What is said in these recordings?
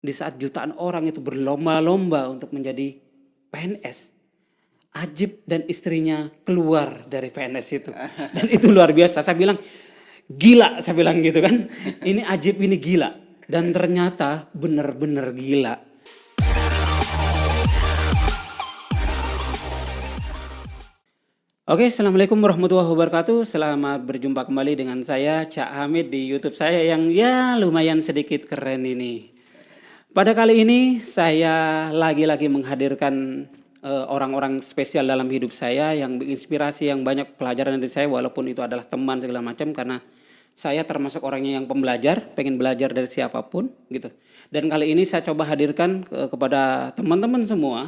Di saat jutaan orang itu berlomba-lomba untuk menjadi PNS, Ajib dan istrinya keluar dari PNS itu. Dan itu luar biasa. Saya bilang, gila, saya bilang gitu kan. Ini Ajib ini gila. Dan ternyata benar-benar gila. Oke, Assalamualaikum warahmatullahi wabarakatuh. Selamat berjumpa kembali dengan saya, Cak Hamid, di YouTube saya yang ya lumayan sedikit keren ini. Pada kali ini saya lagi-lagi menghadirkan orang-orang spesial dalam hidup saya yang menginspirasi, yang banyak pelajaran dari saya, walaupun itu adalah teman segala macam, karena saya termasuk orangnya yang pembelajar, pengen belajar dari siapapun gitu. Dan kali ini saya coba hadirkan kepada teman-teman semua,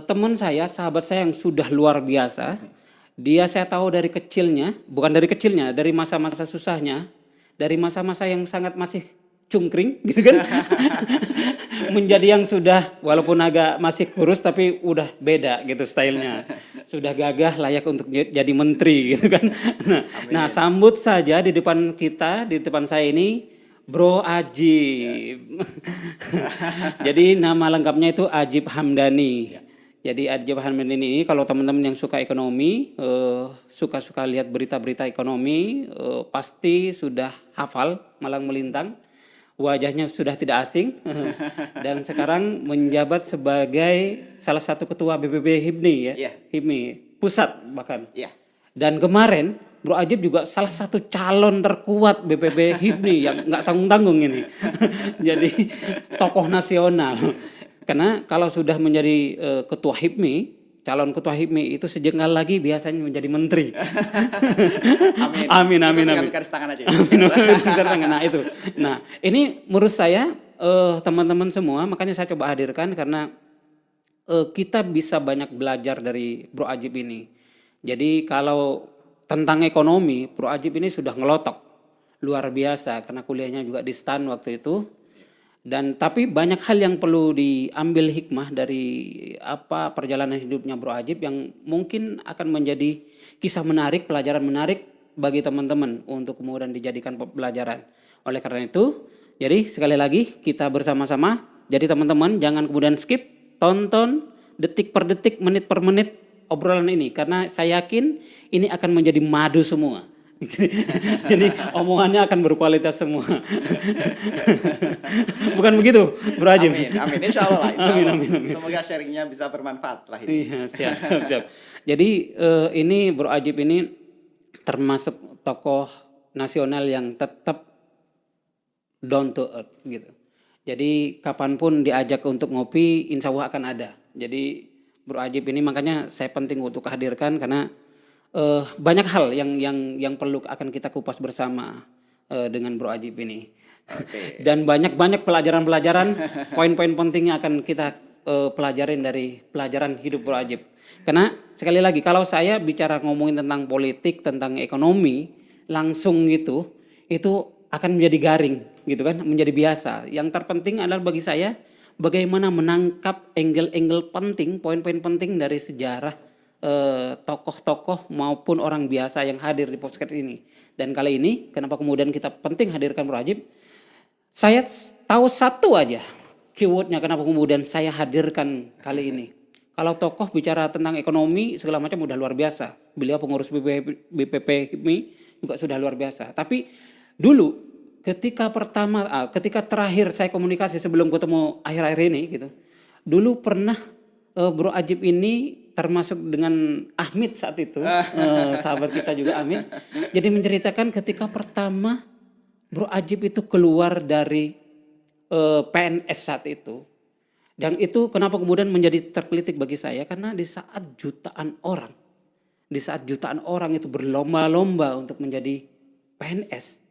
teman saya, sahabat saya yang sudah luar biasa. Dia saya tahu dari kecilnya, bukan dari kecilnya, dari masa-masa susahnya, dari masa-masa yang sangat masih cungkring gitu kan. Menjadi yang sudah walaupun agak masih kurus tapi udah beda gitu stylenya. Sudah gagah, layak untuk jadi menteri gitu kan. Nah, sambut saja di depan kita, di depan saya ini Bro Ajib. Jadi nama lengkapnya itu Ajib Hamdani. Jadi Ajib Hamdani ini kalau teman-teman yang suka ekonomi, suka-suka lihat berita-berita ekonomi, pasti sudah hafal malang melintang. Wajahnya sudah tidak asing dan sekarang menjabat sebagai salah satu ketua BPP HIPMI ya. Yeah. HIPMI pusat bahkan. Yeah. Dan kemarin Bro Ajib juga salah satu calon terkuat BPP HIPMI yang nggak tanggung-tanggung ini. Jadi tokoh nasional. Karena kalau sudah menjadi ketua HIPMI, calon ketua HIPMI itu sejengkal lagi biasanya menjadi menteri. Amin. Amin. Garis tangan aja. Amin. Nah itu. Nah ini menurut saya teman-teman semua, makanya saya coba hadirkan karena kita bisa banyak belajar dari Bro Ajib ini. Jadi kalau tentang ekonomi, Bro Ajib ini sudah ngelotok luar biasa karena kuliahnya juga di STAN waktu itu. Dan tapi banyak hal yang perlu diambil hikmah dari perjalanan hidupnya Bro Ajib yang mungkin akan menjadi kisah menarik, pelajaran menarik bagi teman-teman untuk kemudian dijadikan pelajaran. Oleh karena itu, jadi sekali lagi kita bersama-sama. Jadi teman-teman jangan kemudian skip, tonton detik per detik, menit per menit obrolan ini karena saya yakin ini akan menjadi madu semua. Jadi omongannya akan berkualitas semua. Bukan begitu, Bro Ajib? Amin. Insya Allah. Amin. Semoga sharingnya bisa bermanfaat lah ini. Iya, siap. Jadi ini Bro Ajib ini termasuk tokoh nasional yang tetap down to earth gitu. Jadi kapanpun diajak untuk ngopi, insya Allah akan ada. Jadi Bro Ajib ini makanya saya penting untuk hadirkan karena banyak hal yang perlu akan kita kupas bersama dengan Bro Ajib ini. Okay. Dan banyak pelajaran-pelajaran, poin-poin pentingnya akan kita pelajarin dari pelajaran hidup Bro Ajib. Karena sekali lagi kalau saya bicara ngomongin tentang politik, tentang ekonomi langsung gitu, itu akan menjadi garing gitu kan, menjadi biasa. Yang terpenting adalah bagi saya bagaimana menangkap angle-angle penting, poin-poin penting dari sejarah tokoh-tokoh maupun orang biasa yang hadir di podcast ini. Dan kali ini kenapa kemudian kita penting hadirkan Bro Ajib? Saya tahu satu aja keywordnya kenapa kemudian saya hadirkan kali ini. Kalau tokoh bicara tentang ekonomi segala macam udah luar biasa. Beliau pengurus BPP HIPMI juga sudah luar biasa. Tapi dulu ketika terakhir saya komunikasi sebelum ketemu akhir-akhir ini gitu. Dulu pernah Bro Ajib ini termasuk dengan Ahmid saat itu, sahabat kita juga Ahmid. Jadi menceritakan ketika pertama Bro Ajib itu keluar dari PNS saat itu. Dan itu kenapa kemudian menjadi terkelitik bagi saya, karena di saat jutaan orang itu berlomba-lomba untuk menjadi PNS,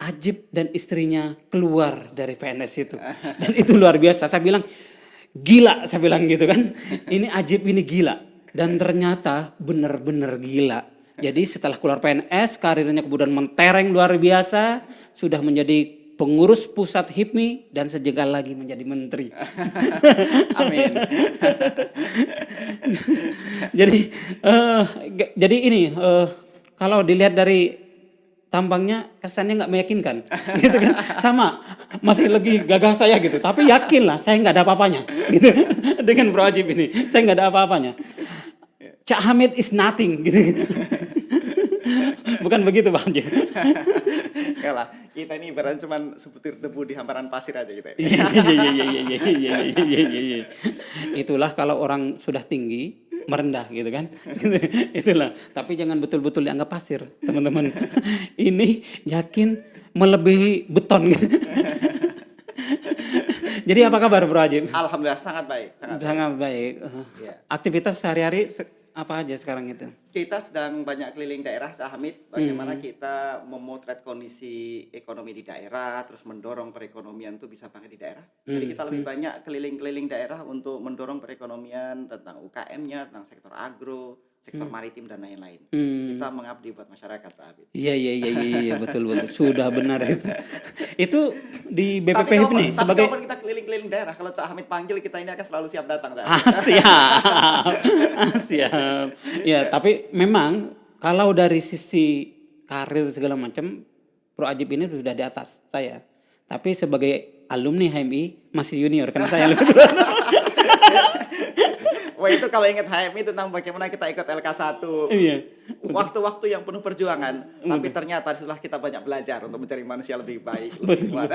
Ajib dan istrinya keluar dari PNS itu. Dan itu luar biasa. Saya bilang, gila, saya bilang gitu kan. Ini Ajib ini gila. Dan ternyata benar-benar gila. Jadi setelah keluar PNS, karirnya kemudian mentereng luar biasa. Sudah menjadi pengurus pusat HIPMI dan sejengkal lagi menjadi menteri. Amin. Jadi ini kalau dilihat dari tampangnya kesannya nggak meyakinkan, gitu kan? Sama, masih lagi gagah saya gitu, tapi yakin lah saya nggak ada apa-apanya, gitu. Dengan Bro Ajib ini, saya nggak ada apa-apanya. Cak Hamid is nothing, gitu. Bukan begitu Pak Ajib. Enggak lah, kita ini ibaratnya cuma sebutir debu di hamparan pasir aja kita. Iya, iya. Itulah kalau orang sudah tinggi merendah gitu kan. Itulah. Tapi jangan betul-betul dianggap pasir, teman-teman. Ini yakin melebihi beton gitu. Jadi apa kabar Bro Ajib? Alhamdulillah sangat baik, Sangat baik. Iya. Aktivitas sehari-hari apa aja sekarang itu? Kita sedang banyak keliling daerah, Cak Hamid. Bagaimana kita memotret kondisi ekonomi di daerah, terus mendorong perekonomian itu bisa bangkit di daerah. Jadi kita lebih banyak keliling-keliling daerah untuk mendorong perekonomian tentang UKM-nya, tentang sektor agro, sektor maritim dan lain-lain. Kita mengabdi buat masyarakat, Cak Hamid. Iya, betul. Sudah benar itu. Itu di BPP Tapi HIP nih sebagai kalaupun kita keliling-keliling daerah, kalau Cak Hamid panggil, kita ini akan selalu siap datang, Cak. siap. Ya, tapi memang kalau dari sisi karir segala macam, Bro Ajib ini sudah di atas saya. Tapi sebagai alumni HMI masih junior karena saya lebih tua. Wah, itu kalau ingat HMI tentang bagaimana kita ikut LK1. Iya. Waktu-waktu yang penuh perjuangan, tapi ternyata setelah kita banyak belajar untuk mencari manusia lebih baik, lebih kuat.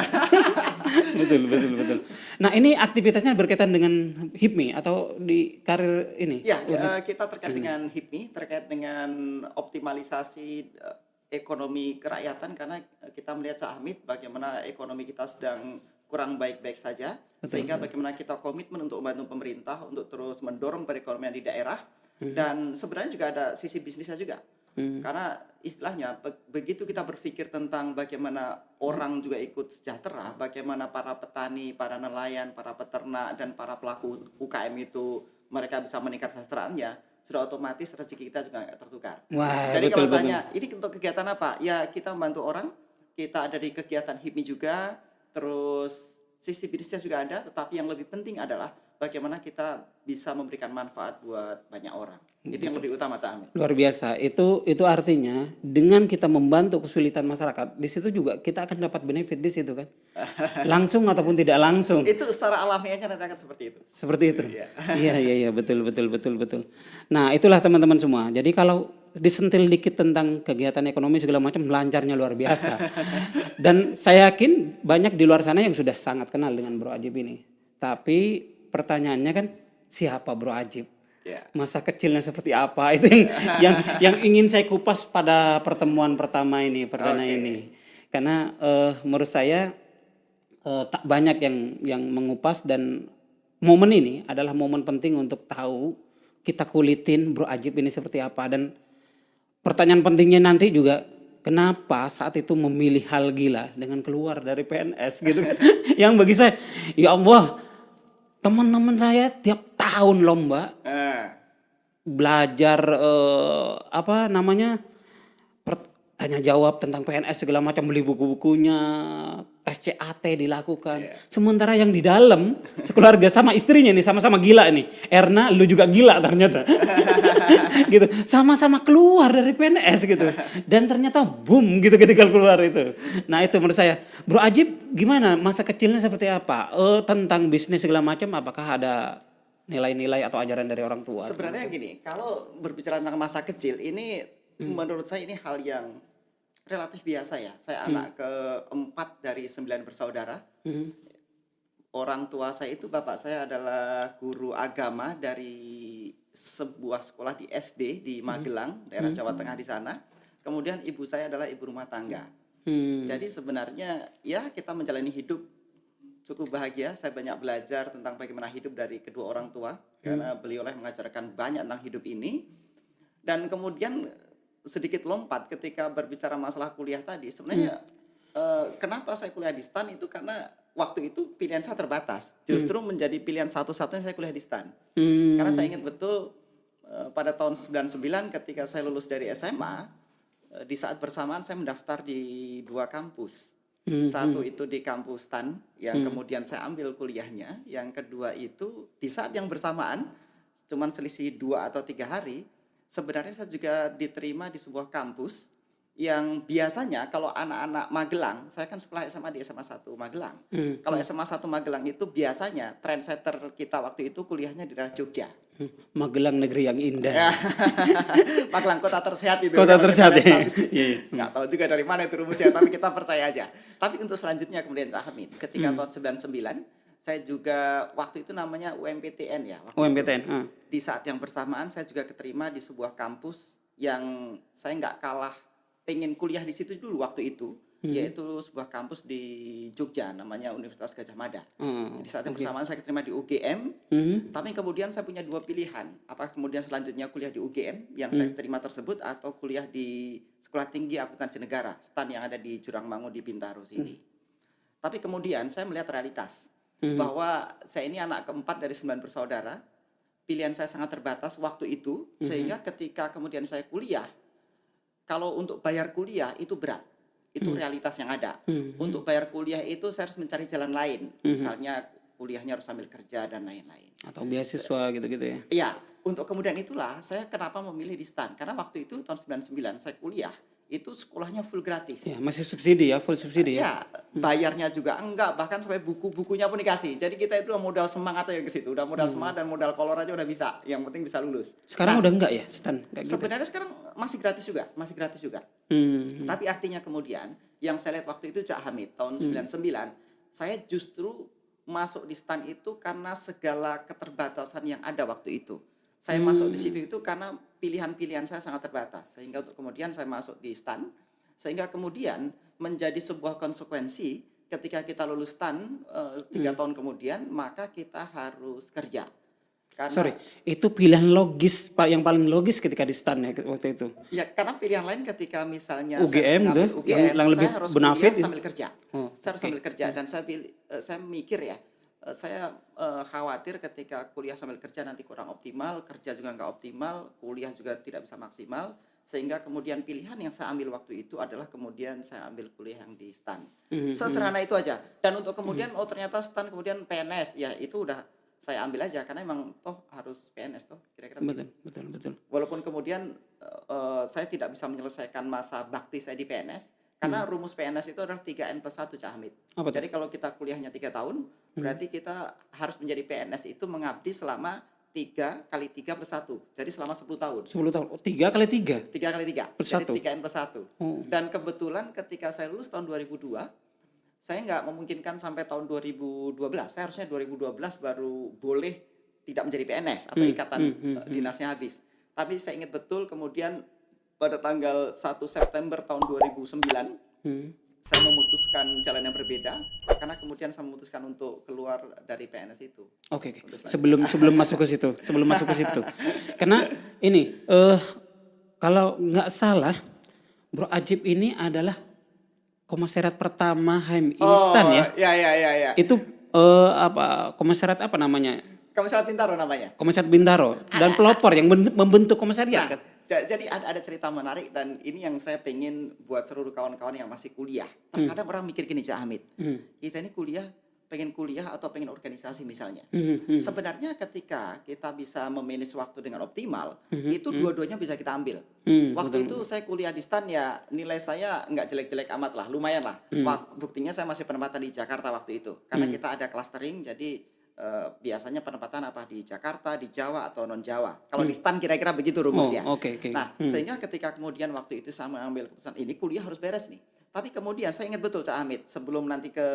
Betul. Nah, ini aktivitasnya berkaitan dengan HIPMI atau di karir ini? Ya, kita terkait dengan HIPMI, terkait dengan optimalisasi ekonomi kerakyatan, karena kita melihat Cak Hamid bagaimana ekonomi kita sedang kurang baik-baik saja, sehingga bagaimana kita komitmen untuk membantu pemerintah untuk terus mendorong perekonomian di daerah. Dan sebenarnya juga ada sisi bisnisnya juga. Karena istilahnya begitu kita berpikir tentang bagaimana orang juga ikut sejahtera, bagaimana para petani, para nelayan, para peternak dan para pelaku UKM itu mereka bisa meningkat kesejahteraannya, sudah otomatis rezeki kita juga nggak tertukar. Wah, Jadi betul. kalau tanya, ini untuk kegiatan apa? Ya kita membantu orang, kita ada di kegiatan HIPMI juga, terus sisi bisnisnya juga ada, tetapi yang lebih penting adalah bagaimana kita bisa memberikan manfaat buat banyak orang. Itu yang lebih utama, Cak Hamid. Luar biasa. Itu artinya dengan kita membantu kesulitan masyarakat, di situ juga kita akan dapat benefit di situ kan. Langsung ataupun tidak langsung. Itu secara alamiahnya nanti akan seperti itu. Seperti itu. Iya, betul. Nah, itulah teman-teman semua. Jadi kalau disentil dikit tentang kegiatan ekonomi segala macam, lancarnya luar biasa. Dan saya yakin banyak di luar sana yang sudah sangat kenal dengan Bro Ajib ini. Tapi pertanyaannya kan, siapa Bro Ajib? Ya. Masa kecilnya seperti apa? Itu yang ingin saya kupas pada pertemuan pertama ini, perdana ini. Karena menurut saya tak banyak yang mengupas, dan momen ini adalah momen penting untuk tahu, kita kulitin Bro Ajib ini seperti apa. Dan pertanyaan pentingnya nanti juga, kenapa saat itu memilih hal gila dengan keluar dari PNS gitu kan. Yang bagi saya, ya Allah, teman-teman saya tiap tahun lomba belajar tanya jawab tentang PNS segala macam, beli buku-bukunya, tes CAT dilakukan. Sementara yang di dalam sekeluarga sama istrinya nih sama-sama gila nih. Erna, lu juga gila ternyata. Gitu. Sama-sama keluar dari PNS gitu. Dan ternyata boom gitu ketika keluar itu. Nah, itu menurut saya. Bro Ajib gimana? Masa kecilnya seperti apa? Tentang bisnis segala macam, apakah ada nilai-nilai atau ajaran dari orang tua? Sebenarnya gini, kalau berbicara tentang masa kecil ini, menurut saya ini hal yang relatif biasa ya. Saya anak keempat dari 9 bersaudara. Orang tua saya itu, bapak saya adalah guru agama dari sebuah sekolah di SD di Magelang, daerah Jawa Tengah di sana. Kemudian ibu saya adalah ibu rumah tangga. Jadi sebenarnya ya kita menjalani hidup cukup bahagia. Saya banyak belajar tentang bagaimana hidup dari kedua orang tua, karena beliau mengajarkan banyak tentang hidup ini. Dan kemudian sedikit lompat ketika berbicara masalah kuliah tadi, sebenarnya kenapa saya kuliah di STAN itu karena waktu itu pilihan saya terbatas. Justru menjadi pilihan satu-satunya saya kuliah di STAN. Karena saya ingat betul pada tahun 99 ketika saya lulus dari SMA, di saat bersamaan saya mendaftar di 2 kampus. Satu itu di kampus STAN yang kemudian saya ambil kuliahnya. Yang kedua itu di saat yang bersamaan, cuman selisih 2 atau 3 hari, sebenarnya saya juga diterima di sebuah kampus yang biasanya kalau anak-anak Magelang, saya kan sekolah SMA di SMA 1 Magelang. Kalau SMA 1 Magelang itu biasanya trendsetter kita waktu itu kuliahnya di daerah Jogja. Magelang negeri yang indah. Ya. Magelang kota tersehat itu. Kota kalau kita tersehat, lihat ya. statistik. Iya, iya. Nggak tahu juga dari mana itu rumusnya, tapi kita percaya aja. Tapi untuk selanjutnya kemudian Cak Hamid, ketika tahun 99, saya juga waktu itu namanya UMPTN ya. Waktu UMPTN. itu. Di saat yang bersamaan saya juga keterima di sebuah kampus yang saya nggak kalah pengen kuliah di situ dulu waktu itu, yaitu sebuah kampus di Jogja namanya Universitas Gadjah Mada. Di saat yang bersamaan saya keterima di UGM, tapi kemudian saya punya dua pilihan, apakah kemudian selanjutnya kuliah di UGM yang saya terima tersebut atau kuliah di Sekolah Tinggi Akuntansi Negara STAN yang ada di Jurangmangu di Bintaro sini. Tapi kemudian saya melihat realitas bahwa saya ini anak keempat dari 9 bersaudara, pilihan saya sangat terbatas waktu itu, sehingga ketika kemudian saya kuliah, kalau untuk bayar kuliah itu berat. Itu realitas yang ada. Untuk bayar kuliah itu saya harus mencari jalan lain. Misalnya kuliahnya harus sambil kerja dan lain-lain. Atau beasiswa gitu-gitu ya. Iya, untuk kemudian itulah saya kenapa memilih di STAN. Karena waktu itu tahun 99 saya kuliah, itu sekolahnya full gratis. Ya, masih subsidi ya, full subsidi ya. Ya, bayarnya juga enggak, bahkan sampai buku-bukunya pun dikasih. Jadi kita itu udah modal semangat aja ke situ, udah modal semangat dan modal kolor aja udah bisa. Yang penting bisa lulus. Sekarang udah enggak ya, Stan? Kayak gitu. Sebenarnya sekarang masih gratis juga. Tapi artinya kemudian yang saya lihat waktu itu Cak Hamid tahun 99, saya justru masuk di STAN itu karena segala keterbatasan yang ada waktu itu. Saya masuk di situ itu karena pilihan-pilihan saya sangat terbatas. Sehingga untuk kemudian saya masuk di STAN. Sehingga kemudian menjadi sebuah konsekuensi ketika kita lulus STAN 3 tahun kemudian, maka kita harus kerja. Karena, itu pilihan logis, Pak, yang paling logis ketika di STAN ya waktu itu. Ya, karena pilihan lain ketika misalnya UGM saya tuh, UGM, yang lebih saya harus benefit kuliah sambil kerja. Saya harus oke. sambil kerja dan saya mikir ya, saya khawatir ketika kuliah sambil kerja nanti kurang optimal, kerja juga nggak optimal, kuliah juga tidak bisa maksimal, sehingga kemudian pilihan yang saya ambil waktu itu adalah kemudian saya ambil kuliah yang di STAN. Sesederhana itu aja. Dan untuk kemudian ternyata STAN kemudian PNS, ya itu udah saya ambil aja karena emang toh harus PNS toh kira-kira Betul. walaupun kemudian saya tidak bisa menyelesaikan masa bakti saya di PNS karena rumus PNS itu adalah 3N+1 Cak Hamid. Jadi kalau kita kuliahnya 3 tahun berarti kita harus menjadi PNS itu mengabdi selama 3 kali 3 plus 1. Jadi selama 10 tahun. 10 tahun. 3 kali 3. 3 kali 3. Plus Jadi 1. 3N+1. Dan kebetulan ketika saya lulus tahun 2002, saya nggak memungkinkan sampai tahun 2012. Saya harusnya 2012 baru boleh tidak menjadi PNS atau ikatan dinasnya habis. Tapi saya ingat betul kemudian pada tanggal 1 September tahun 2009, saya memutuskan jalan yang berbeda karena kemudian saya memutuskan untuk keluar dari PNS itu. Oke. Sebelum masuk ke situ. Karena ini kalau nggak salah Bro Ajib ini adalah komisariat pertama HMI STAN ya. Ya. Itu komisariat apa namanya? Komisariat Bintaro namanya. Komisariat Bintaro dan pelopor yang membentuk komisariat kan. Jadi ada cerita menarik dan ini yang saya pengen buat seluruh kawan-kawan yang masih kuliah. Terkadang orang mikir gini Cak Hamid, kita ini pengen kuliah atau pengen organisasi misalnya. Sebenarnya ketika kita bisa memanage waktu dengan optimal, itu dua-duanya bisa kita ambil. Waktu itu saya kuliah di STAN ya nilai saya nggak jelek-jelek amat lah, lumayan lah. Buktinya saya masih penempatan di Jakarta waktu itu. Karena kita ada clustering jadi biasanya penempatan apa di Jakarta, di Jawa atau non Jawa. Kalau di STAN kira-kira begitu rumusnya. Okay. Nah, sehingga ketika kemudian waktu itu saya mengambil keputusan ini kuliah harus beres nih. Tapi kemudian saya ingat betul Cak Hamid sebelum nanti ke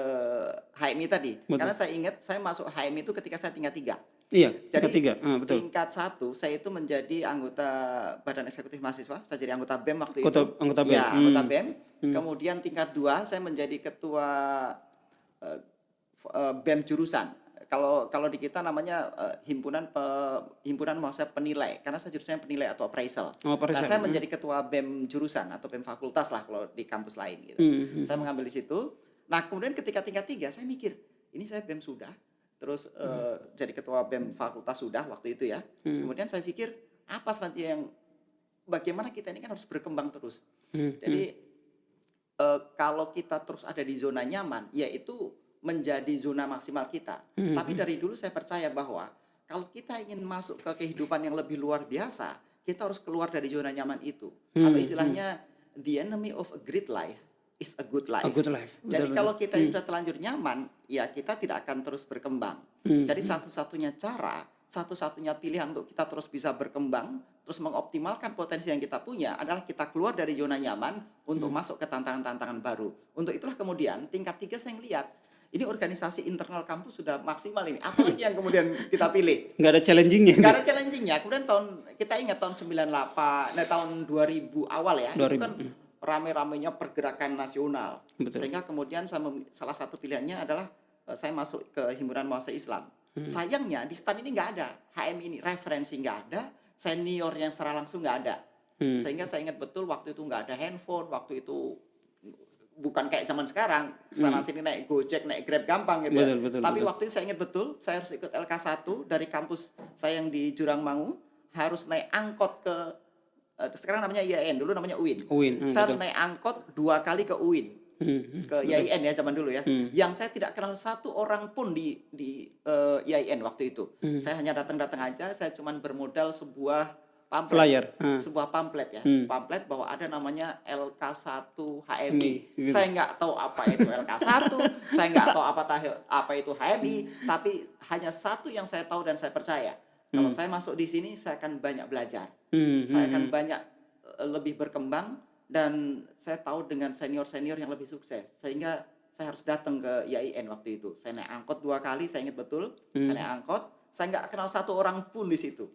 HMI tadi. Betul. Karena saya ingat saya masuk HMI itu ketika saya tingkat 3. Iya, jadi betul. Tingkat 1 saya itu menjadi anggota Badan Eksekutif Mahasiswa. Saya jadi anggota BEM waktu itu. Anggota BEM. Ya, anggota BEM. Kemudian tingkat 2 saya menjadi ketua BEM jurusan. Kalau di kita namanya himpunan maksudnya penilai karena saya jurusannya penilai atau appraisal. Nah, saya menjadi ketua BEM jurusan atau BEM fakultas lah kalau di kampus lain gitu. Saya mengambil di situ. Nah, kemudian ketika tingkat 3 saya mikir, ini saya BEM sudah. Terus jadi ketua BEM fakultas sudah waktu itu ya. Kemudian saya pikir apa selanjutnya yang bagaimana kita ini kan harus berkembang terus. Jadi kalau kita terus ada di zona nyaman, yaitu menjadi zona maksimal kita. Tapi dari dulu saya percaya bahwa kalau kita ingin masuk ke kehidupan yang lebih luar biasa, kita harus keluar dari zona nyaman itu. Atau istilahnya the enemy of a great life is a good life. A good life. Jadi Betul, kalau kita sudah terlanjur nyaman, ya kita tidak akan terus berkembang. Jadi satu-satunya cara, satu-satunya pilihan untuk kita terus bisa berkembang, terus mengoptimalkan potensi yang kita punya adalah kita keluar dari zona nyaman untuk masuk ke tantangan-tantangan baru. Untuk itulah kemudian tingkat 3 saya ngelihat ini organisasi internal kampus sudah maksimal ini. Apalagi yang kemudian kita pilih? Nggak ada challengingnya. Nggak ada challengingnya. Kemudian kita ingat tahun 98, tahun 2000 awal ya. 2000. Itu kan rame-ramenya pergerakan nasional. Betul. Sehingga kemudian salah satu pilihannya adalah saya masuk ke Himpunan Mahasiswa Islam. Sayangnya di STAN ini nggak ada. HMI ini referensi nggak ada. Senior yang secara langsung nggak ada. Sehingga saya ingat betul waktu itu nggak ada handphone. Waktu itu bukan kayak zaman sekarang, sana sini naik Gojek, naik Grab gampang gitu. Betul, Tapi betul. waktu itu saya ingat betul, saya harus ikut LK1 dari kampus saya yang di Jurangmangu, harus naik angkot ke sekarang namanya IAIN, dulu namanya UIN. Saya harus naik angkot 2 kali ke UIN. Ke IAIN ya zaman dulu ya. Yang saya tidak kenal satu orang pun di IAIN waktu itu. Saya hanya datang-datang aja, saya cuman bermodal sebuah pamflet, Flyer. sebuah pamflet ya, pamflet bahwa ada namanya LK1 HMI. Gitu. Saya nggak tahu apa itu LK1, saya nggak tahu apa itu HMI, tapi hanya satu yang saya tahu dan saya percaya. Kalau saya masuk di sini, saya akan banyak belajar, saya akan banyak lebih berkembang, dan saya tahu dengan senior-senior yang lebih sukses, sehingga saya harus datang ke IAIN waktu itu. Saya naik angkot 2 kali, saya ingat betul, saya naik angkot. Saya nggak kenal satu orang pun di situ.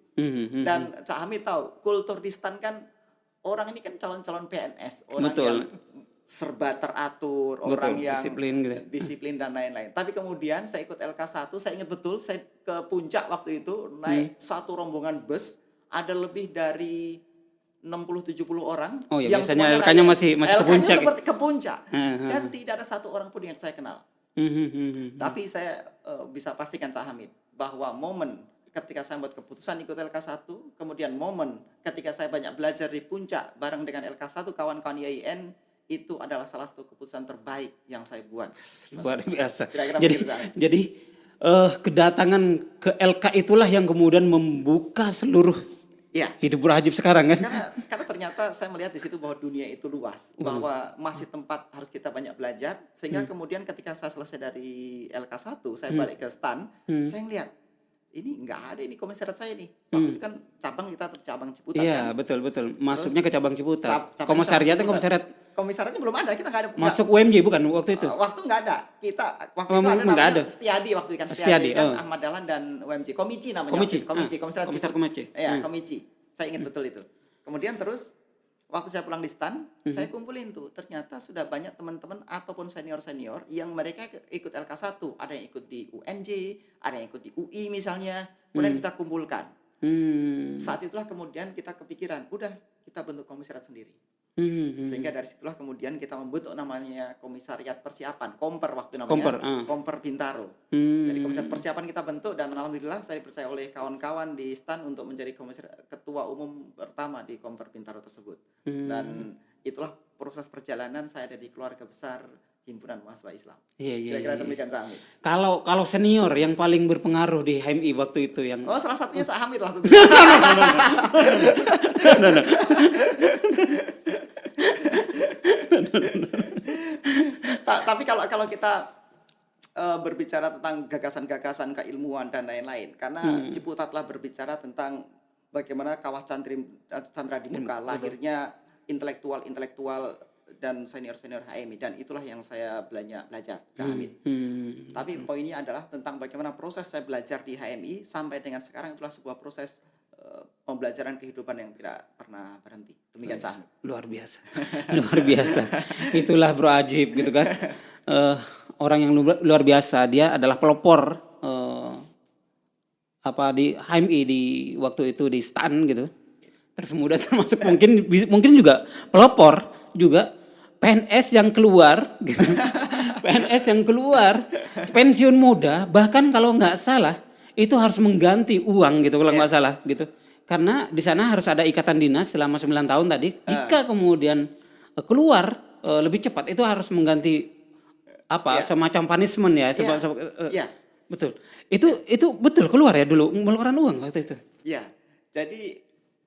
Dan Cak Hamid tahu, kultur di STAN kan, orang ini kan calon-calon PNS, orang Betul. yang serba teratur, Betul, orang yang disiplin gitu. disiplin dan lain-lain. Tapi kemudian saya ikut LK1, saya ingat betul, saya ke puncak waktu itu, naik satu rombongan bus, ada lebih dari 60-70 orang. Oh ya, yang biasanya semuanya LK-nya rakyat. masih ke LK-nya puncak. seperti ke puncak. Dan tidak ada satu orang pun yang saya kenal. Tapi saya bisa pastikan Cak Hamid bahwa momen ketika saya buat keputusan ikut LK1, kemudian momen ketika saya banyak belajar di puncak bareng dengan LK1 kawan-kawan IAIN, itu adalah salah satu keputusan terbaik yang saya buat. Luar biasa. Kira-kira Jadi begitu, Cak. jadi kedatangan ke LK itulah yang kemudian membuka seluruh Iya. hidup Bro Ajib sekarang kan. Karena ternyata saya melihat di situ bahwa dunia itu luas, bahwa masih tempat harus kita banyak belajar, sehingga kemudian ketika saya selesai dari LK1, saya balik ke STAN, saya ngeliat ini nggak ada ini komisariat saya nih. Waktu itu kan cabang kita cabang Ciputat Iya, kan. betul. Masuknya ke cabang Ciputat. Cabang Komisariatnya cabang Ciputat. komisariat Komisariatnya belum ada, kita nggak ada. masuk UMJ bukan waktu itu? Waktu nggak ada. Kita waktu Oh, itu ada nggak namanya ada. Setiadi waktu itu kan. Setiadi, kan oh. Ahmad Dahlan dan UMJ. Komici namanya. Komici. Komisariat Komisar Ciputat. Komici. Iya, Komici. Saya ingat betul itu. Kemudian terus waktu saya pulang di STAN, saya kumpulin tuh. Ternyata sudah banyak teman-teman ataupun senior-senior yang mereka ikut LK1. Ada yang ikut di UNJ, ada yang ikut di UI misalnya. Kemudian kita kumpulkan. Saat itulah kemudian kita kepikiran, udah kita bentuk komisariat sendiri. Sehingga dari situlah kemudian kita membentuk namanya komisariat persiapan, Komper waktu namanya. Komper Bintaro. Jadi komisariat persiapan kita bentuk, dan alhamdulillah saya dipercaya oleh kawan-kawan di STAN untuk menjadi ketua umum pertama di Komper Bintaro tersebut. Dan itulah proses perjalanan saya ada di keluarga besar Himpunan Mahasiswa Islam. Iya. Kira-kira demikian Cak Hamid. Kalau senior yang paling berpengaruh di HMI waktu itu yang Oh, salah satunya Cak Hamid lah. Tapi kalau kita berbicara tentang gagasan-gagasan keilmuan dan lain-lain, karena Ciputat telah berbicara tentang bagaimana Kawah Chandra di Muka, lahirnya intelektual dan senior-senior HMI, dan itulah yang saya belajar Cak Hamid. Tapi poinnya adalah tentang bagaimana proses saya belajar di HMI sampai dengan sekarang, itulah sebuah proses pembelajaran kehidupan yang tidak pernah berhenti. Demikian Cak Hamid. luar biasa. Luar biasa. Itulah Bro Ajib gitu kan. Orang yang luar biasa, dia adalah pelopor di HMI di waktu itu di STAN gitu. Terus muda termasuk mungkin juga pelopor juga PNS yang keluar gitu. PNS yang keluar pensiun muda, bahkan kalau nggak salah itu harus mengganti uang gitu kalau nggak salah gitu. Karena di sana harus ada ikatan dinas selama 9 tahun tadi. Jika kemudian keluar lebih cepat, itu harus mengganti semacam punishment ya. Betul. Itu betul keluar ya dulu, mengeluarkan uang waktu itu. Iya. Jadi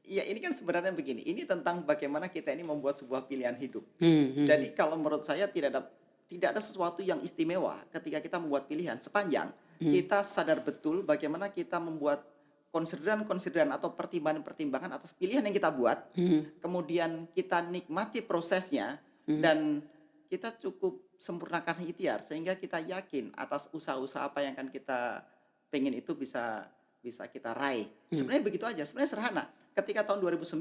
ya ini kan sebenarnya begini. Ini tentang bagaimana kita ini membuat sebuah pilihan hidup. Hmm. Jadi kalau menurut saya tidak ada sesuatu yang istimewa ketika kita membuat pilihan sepanjang kita sadar betul bagaimana kita membuat konsideran-konsideran atau pertimbangan-pertimbangan atas pilihan yang kita buat. Kemudian kita nikmati prosesnya dan kita cukup sempurnakan ikhtiar sehingga kita yakin atas usaha-usaha apa yang akan kita pengen itu bisa kita raih. Sebenarnya begitu aja, sebenarnya sederhana. Ketika tahun 2009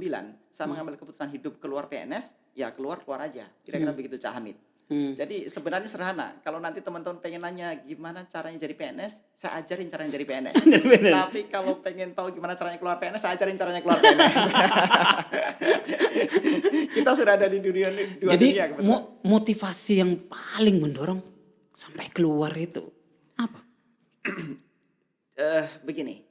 saya mengambil keputusan hidup keluar PNS, ya keluar aja. Kira-kira begitu Cak Hamid. Jadi sebenarnya sederhana. Kalau nanti teman-teman pengen nanya gimana caranya jadi PNS, saya ajarin caranya jadi PNS. Tapi kalau pengen tahu gimana caranya keluar PNS, saya ajarin caranya keluar PNS. Kita sudah ada di dunia Jadi dunia. motivasi yang paling mendorong sampai keluar itu apa? Begini.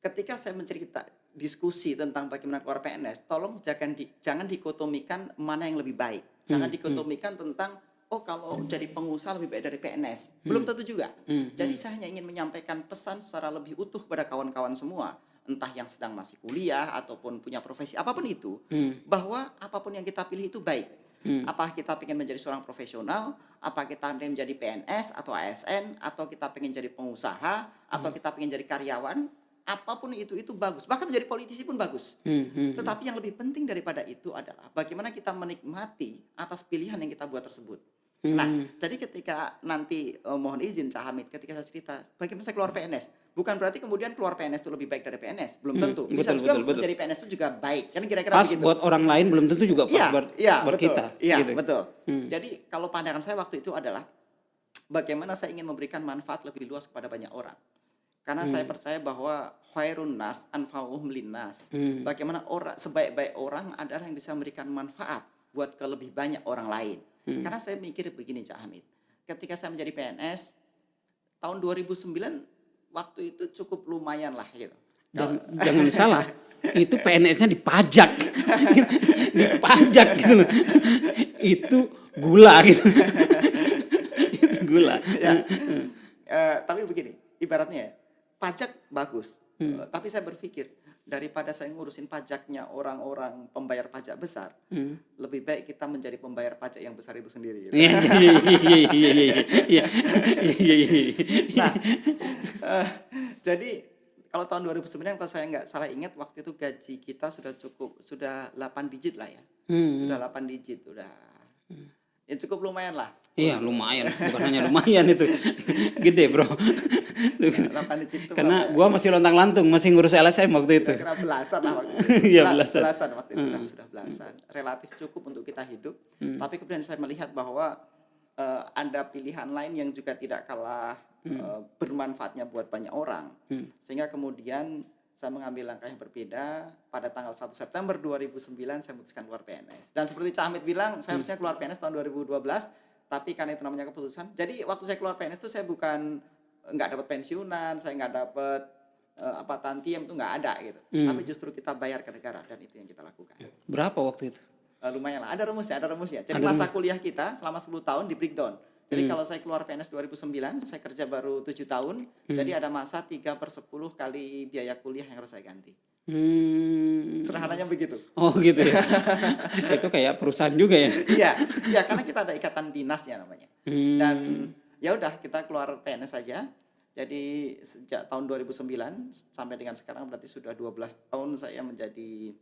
Ketika saya mencerita diskusi tentang bagaimana keluar PNS, tolong jangan dikotomikan mana yang lebih baik. Jangan dikotomikan tentang kalau jadi pengusaha lebih baik dari PNS. Belum tentu juga. Jadi saya hanya ingin menyampaikan pesan secara lebih utuh kepada kawan-kawan semua, entah yang sedang masih kuliah ataupun punya profesi apapun itu, bahwa apapun yang kita pilih itu baik. Apa kita ingin menjadi seorang profesional, apa kita ingin menjadi PNS atau ASN, atau kita ingin jadi pengusaha, atau kita ingin jadi karyawan, apapun itu bagus. Bahkan menjadi politisi pun bagus. Tetapi yang lebih penting daripada itu adalah bagaimana kita menikmati atas pilihan yang kita buat tersebut. Nah, jadi ketika nanti mohon izin Cak Hamid, ketika saya cerita bagaimana saya keluar PNS, bukan berarti kemudian keluar PNS itu lebih baik dari PNS, belum tentu. Bisa juga menjadi PNS itu juga baik. Kan kira-kira Pas begitu. buat orang lain belum tentu juga pas buat betul. kita. Iya, gitu. betul. Jadi kalau pandangan saya waktu itu adalah bagaimana saya ingin memberikan manfaat lebih luas kepada banyak orang. Karena saya percaya bahwa khairun nas anfa'uhum linnas. Bagaimana sebaik-baik orang adalah yang bisa memberikan manfaat buat ke lebih banyak orang lain. Karena saya mikir begini Cak Hamid. Ketika saya menjadi PNS tahun 2009 waktu itu cukup lumayan lah gitu. Dan jangan salah, itu PNS-nya dipajak. Dipajak gitu loh. Itu gula gitu. Itu gula. Ya. Tapi begini, ibaratnya pajak bagus. Tapi saya berpikir daripada saya ngurusin pajaknya orang-orang pembayar pajak besar, lebih baik kita menjadi pembayar pajak yang besar itu sendiri. Gitu. Iya. Nah, jadi kalau tahun 2009 kalau saya nggak salah ingat waktu itu gaji kita sudah 8 digit lah ya. Sudah 8 digit udah. Ya cukup lumayan lah. Iya lumayan, bukan hanya lumayan itu, gede bro. 8 digit itu karena gua masih lontang-lantung, masih ngurus LSM waktu itu. Kira belasan lah waktu itu. Iya belasan. Waktu itu sudah belasan. Relatif cukup untuk kita hidup. Tapi kemudian saya melihat bahwa ada pilihan lain yang juga tidak kalah bermanfaatnya buat banyak orang. Sehingga kemudian saya mengambil langkah yang berbeda. Pada tanggal 1 September 2009 saya memutuskan keluar PNS. Dan seperti Cak Hamid bilang, saya harusnya keluar PNS tahun 2012, tapi karena itu namanya keputusan. Jadi waktu saya keluar PNS itu saya bukan nggak dapat pensiunan, saya nggak dapat tantiem itu nggak ada gitu. Tapi justru kita bayar ke negara dan itu yang kita lakukan. Berapa waktu itu? Lumayan lah, ada rumusnya. Jadi masa kuliah kita selama 10 tahun di breakdown. Jadi kalau saya keluar PNS 2009, saya kerja baru 7 tahun. Jadi ada masa 3/10 kali biaya kuliah yang harus saya ganti. Sederhananya begitu. Oh gitu ya. Itu kayak perusahaan juga ya. Iya, karena kita ada ikatan dinasnya namanya. Dan ya udah kita keluar PNS saja. Jadi sejak tahun 2009 sampai dengan sekarang berarti sudah 12 tahun saya menjadi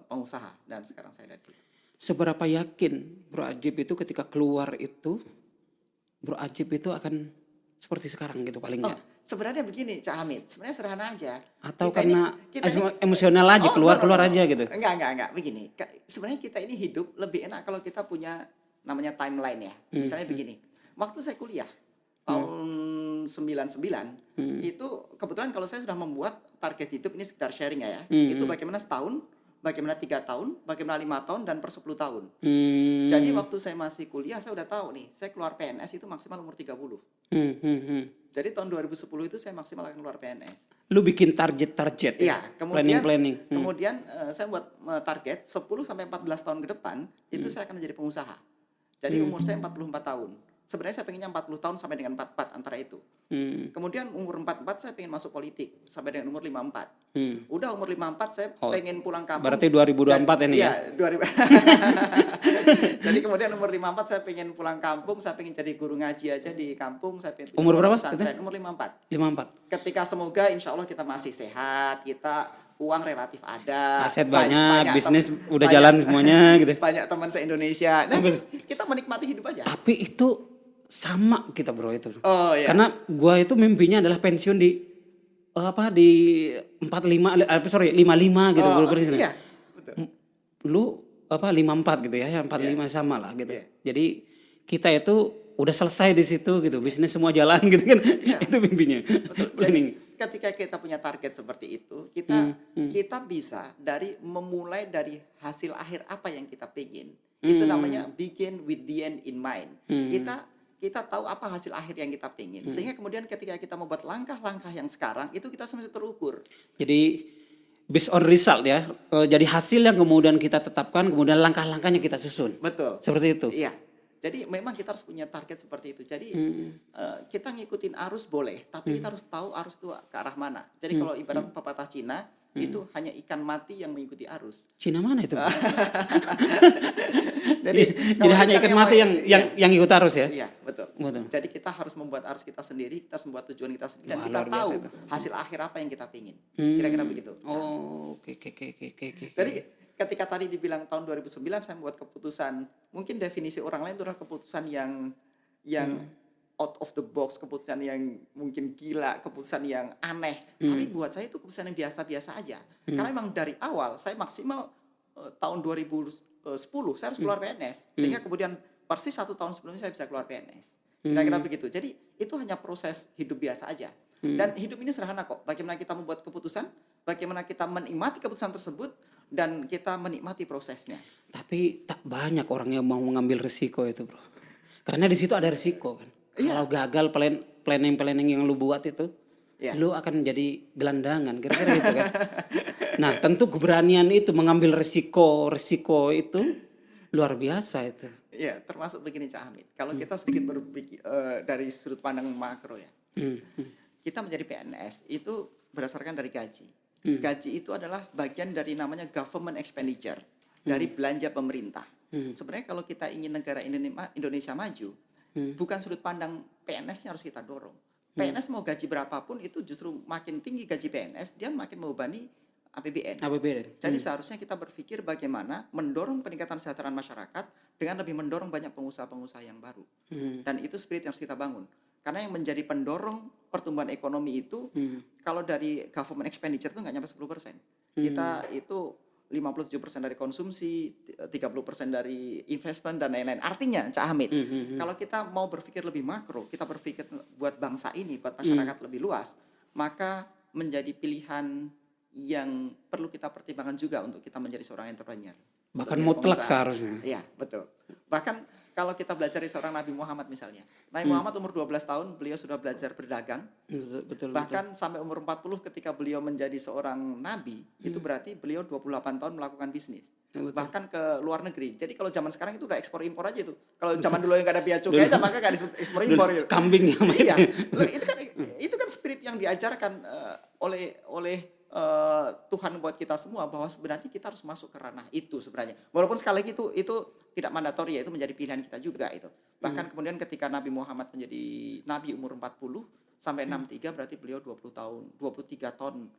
pengusaha dan sekarang saya dari situ. Seberapa yakin Bro Ajib itu ketika keluar itu, Bro Ajib itu akan seperti sekarang gitu paling nggak? Sebenarnya begini Cak Hamid, sebenarnya sederhana aja. Atau karena emosional aja, keluar aja gitu? Enggak. Begini, sebenarnya kita ini hidup lebih enak kalau kita punya namanya timeline ya. Misalnya begini, waktu saya kuliah tahun 99 itu kebetulan kalau saya sudah membuat target hidup ini sekedar sharing ya. Itu bagaimana setahun, bagaimana 3 tahun, bagaimana 5 tahun, dan per 10 tahun. Jadi waktu saya masih kuliah, saya udah tahu nih, saya keluar PNS itu maksimal umur 30. Jadi tahun 2010 itu saya maksimal akan keluar PNS. Lu bikin target ya? Iya, kemudian planning. Kemudian saya buat target 10 sampai 14 tahun ke depan, itu saya akan menjadi pengusaha. Jadi umur saya 44 tahun. sebenarnya saya pengennya 40 tahun sampai dengan 44 antara itu. Kemudian umur 44 saya pengen masuk politik sampai dengan umur 54. Udah umur 54 saya pengen pulang kampung. Berarti 2024 ini ya? Iya, 2000. Jadi kemudian umur 54 saya pengen pulang kampung, saya pengen jadi guru ngaji aja di kampung, saya pengen Umur berapa? pesantren, umur 54. 54. Ketika semoga insya Allah kita masih sehat, kita uang relatif ada, Aset banyak, bisnis udah jalan semuanya gitu. Banyak teman se-Indonesia. Nah, kita menikmati hidup aja. Tapi itu sama kita bro itu. Oh iya. Karena gua itu mimpinya adalah pensiun di di 55 gitu bro. Iya, betul. Lu 54 gitu ya, 45 sama lah gitu. Iya. Jadi kita itu udah selesai di situ gitu, bisnis semua jalan gitu kan. Itu mimpinya. Betul. Jadi ketika kita punya target seperti itu, kita bisa memulai dari hasil akhir apa yang kita pengen. Itu namanya begin with the end in mind. Kita tahu apa hasil akhir yang kita pengen. Sehingga kemudian ketika kita membuat langkah-langkah yang sekarang, itu kita sebenarnya terukur. Jadi based on result ya. Jadi hasil yang kemudian kita tetapkan, kemudian langkah-langkahnya kita susun. Betul. Seperti itu. Iya. Jadi memang kita harus punya target seperti itu. Jadi kita ngikutin arus boleh, tapi kita harus tahu arus itu ke arah mana. Jadi kalau ibarat pepatah Cina, itu hanya ikan mati yang mengikuti arus. Cina mana itu? Jadi hanya ikan mati yang ikut arus ya? Iya, betul. Jadi kita harus membuat arus kita sendiri, kita membuat tujuan kita sendiri, dan kita tahu hasil akhir apa yang kita pingin. Kira-kira begitu. Oh, oke. Jadi ketika tadi dibilang tahun 2009 saya membuat keputusan, mungkin definisi orang lain itu adalah keputusan yang out of the box, keputusan yang mungkin gila, keputusan yang aneh. Tapi buat saya itu keputusan yang biasa-biasa aja. Karena memang dari awal saya maksimal tahun 2010 saya harus keluar PNS. Sehingga kemudian persis 1 tahun sebelumnya saya bisa keluar PNS. Kira-kira begitu. Jadi itu hanya proses hidup biasa aja. Dan hidup ini sederhana kok. Bagaimana kita membuat keputusan, bagaimana kita menikmati keputusan tersebut, dan kita menikmati prosesnya. Tapi tak banyak orang yang mau mengambil risiko itu bro. Karena di situ ada risiko kan. Kalau gagal planning yang lu buat itu, lu akan jadi gelandangan kira-kira gitu kan. Nah tentu keberanian itu mengambil risiko itu luar biasa itu. Iya, termasuk begini Cak Hamid. Kalau kita sedikit berpikir dari sudut pandang makro ya. Kita menjadi PNS itu berdasarkan dari gaji. Gaji itu adalah bagian dari namanya government expenditure, dari belanja pemerintah. Sebenarnya kalau kita ingin negara Indonesia maju, bukan sudut pandang PNS-nya harus kita dorong. PNS mau gaji berapapun itu justru makin tinggi gaji PNS, dia makin membebani APBN. Jadi seharusnya kita berpikir bagaimana mendorong peningkatan kesejahteraan masyarakat dengan lebih mendorong banyak pengusaha-pengusaha yang baru. Dan itu spirit yang harus kita bangun. Karena yang menjadi pendorong pertumbuhan ekonomi itu kalau dari government expenditure itu nggak nyampe 10%. Kita itu 57% dari konsumsi, 30% dari investment dan lain-lain. Artinya, Cak Hamid, kalau kita mau berpikir lebih makro, kita berpikir buat bangsa ini, buat masyarakat lebih luas, maka menjadi pilihan yang perlu kita pertimbangkan juga untuk kita menjadi seorang entrepreneur. Bahkan mutlak seharusnya. Iya, betul. Bahkan kalau kita belajar dari seorang Nabi Muhammad misalnya. Nabi Muhammad umur 12 tahun, beliau sudah belajar berdagang. Bahkan sampai umur 40 ketika beliau menjadi seorang nabi, itu berarti beliau 28 tahun melakukan bisnis. Bahkan ke luar negeri. Jadi kalau zaman sekarang itu udah ekspor impor aja itu. Kalau zaman dulu yang gak ada bea cukai aja, maka gak ada ekspor impor gitu. Kambing ya. Iya. Itu kan spirit yang diajarkan oleh Tuhan buat kita semua, bahwa sebenarnya kita harus masuk ke ranah itu sebenarnya. Walaupun sekali lagi itu tidak mandatori ya, itu menjadi pilihan kita juga itu. Bahkan kemudian ketika Nabi Muhammad menjadi nabi umur 40 sampai 63 berarti beliau 23 tahun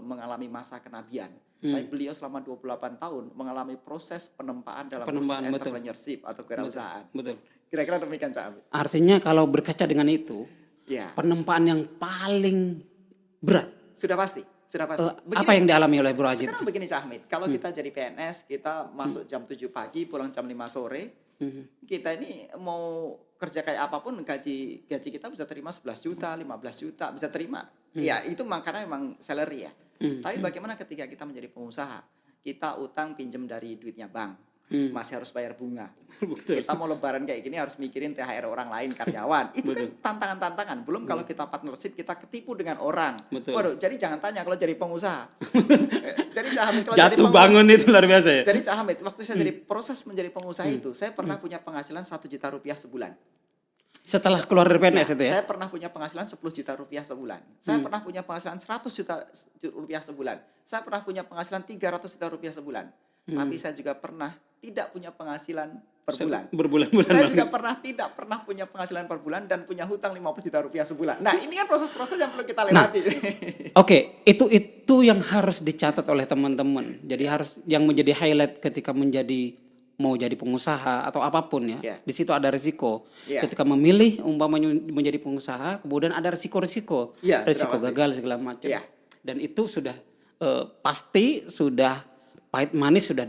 mengalami masa kenabian. Tapi beliau selama 28 tahun mengalami proses penempaan dalam proses entrepreneurship atau kewirausahaan. Betul. Kira-kira demikian Cak Hamid. Artinya kalau berkaca dengan itu, penempaan yang paling berat sudah pasti. Apa yang dialami oleh Bro Ajib? Sekarang begini Cak Hamid, kalau kita jadi PNS, kita masuk jam 7 pagi, pulang jam 5 sore, kita ini mau kerja kayak apapun, gaji kita bisa terima 11 juta, 15 juta, bisa terima. Ya itu makanya memang salary ya. Tapi bagaimana ketika kita menjadi pengusaha, kita utang pinjam dari duitnya bank. Masih harus bayar bunga. Kita mau lebaran kayak gini harus mikirin THR orang lain, karyawan. Itu kan tantangan-tantangan. Belum kalau kita partnership, kita ketipu dengan orang. Waduh, jadi jangan tanya kalau jadi pengusaha. Jadi Cak Hamid, kalau jatuh bangun itu luar biasa ya. Jadi Cak Hamid, waktu saya jadi proses menjadi pengusaha itu, saya pernah punya penghasilan 1 juta rupiah sebulan. Setelah keluar dari PNS itu ya? Saya pernah punya penghasilan 10 juta rupiah sebulan. Saya pernah punya penghasilan 100 juta rupiah sebulan. Saya pernah punya penghasilan 300 juta rupiah sebulan. Tapi saya juga pernah tidak punya penghasilan per bulan. Berbulan-bulan. Saya juga tidak pernah punya penghasilan per bulan dan punya hutang 50 juta rupiah sebulan. Nah, ini kan proses-proses yang perlu kita lewati. Oke, itu yang harus dicatat oleh teman-teman. Jadi harus yang menjadi highlight ketika mau jadi pengusaha atau apapun ya. Yeah. Di situ ada risiko. Yeah. Ketika memilih umpamanya menjadi pengusaha, kemudian ada risiko-risiko, Yeah, risiko sudah pasti. gagal segala macam. Yeah. Dan itu sudah pasti sudah pahit manis sudah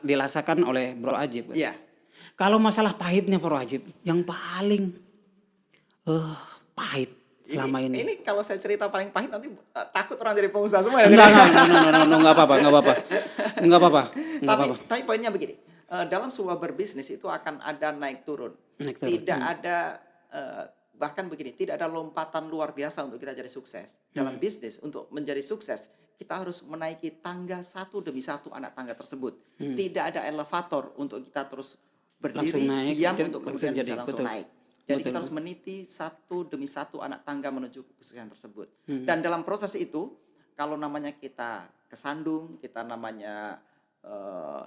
dirasakan oleh Bro Ajib. Iya. Kalau masalah pahitnya Bro Ajib, yang paling pahit selama ini. Ini kalau saya cerita paling pahit nanti takut orang jadi pengusaha semua ya. Enggak apa-apa. Tapi poinnya begini, dalam sebuah berbisnis itu akan ada naik turun. Tidak ada bahkan begini, tidak ada lompatan luar biasa untuk kita jadi sukses. Dalam bisnis untuk menjadi sukses, kita harus menaiki tangga satu demi satu anak tangga tersebut. Tidak ada elevator untuk kita terus berdiri diam untuk kemudian bisa langsung naik. Jadi kita harus meniti satu demi satu anak tangga menuju kesuksesan tersebut. Dan dalam proses itu, kalau namanya kita kesandung, kita namanya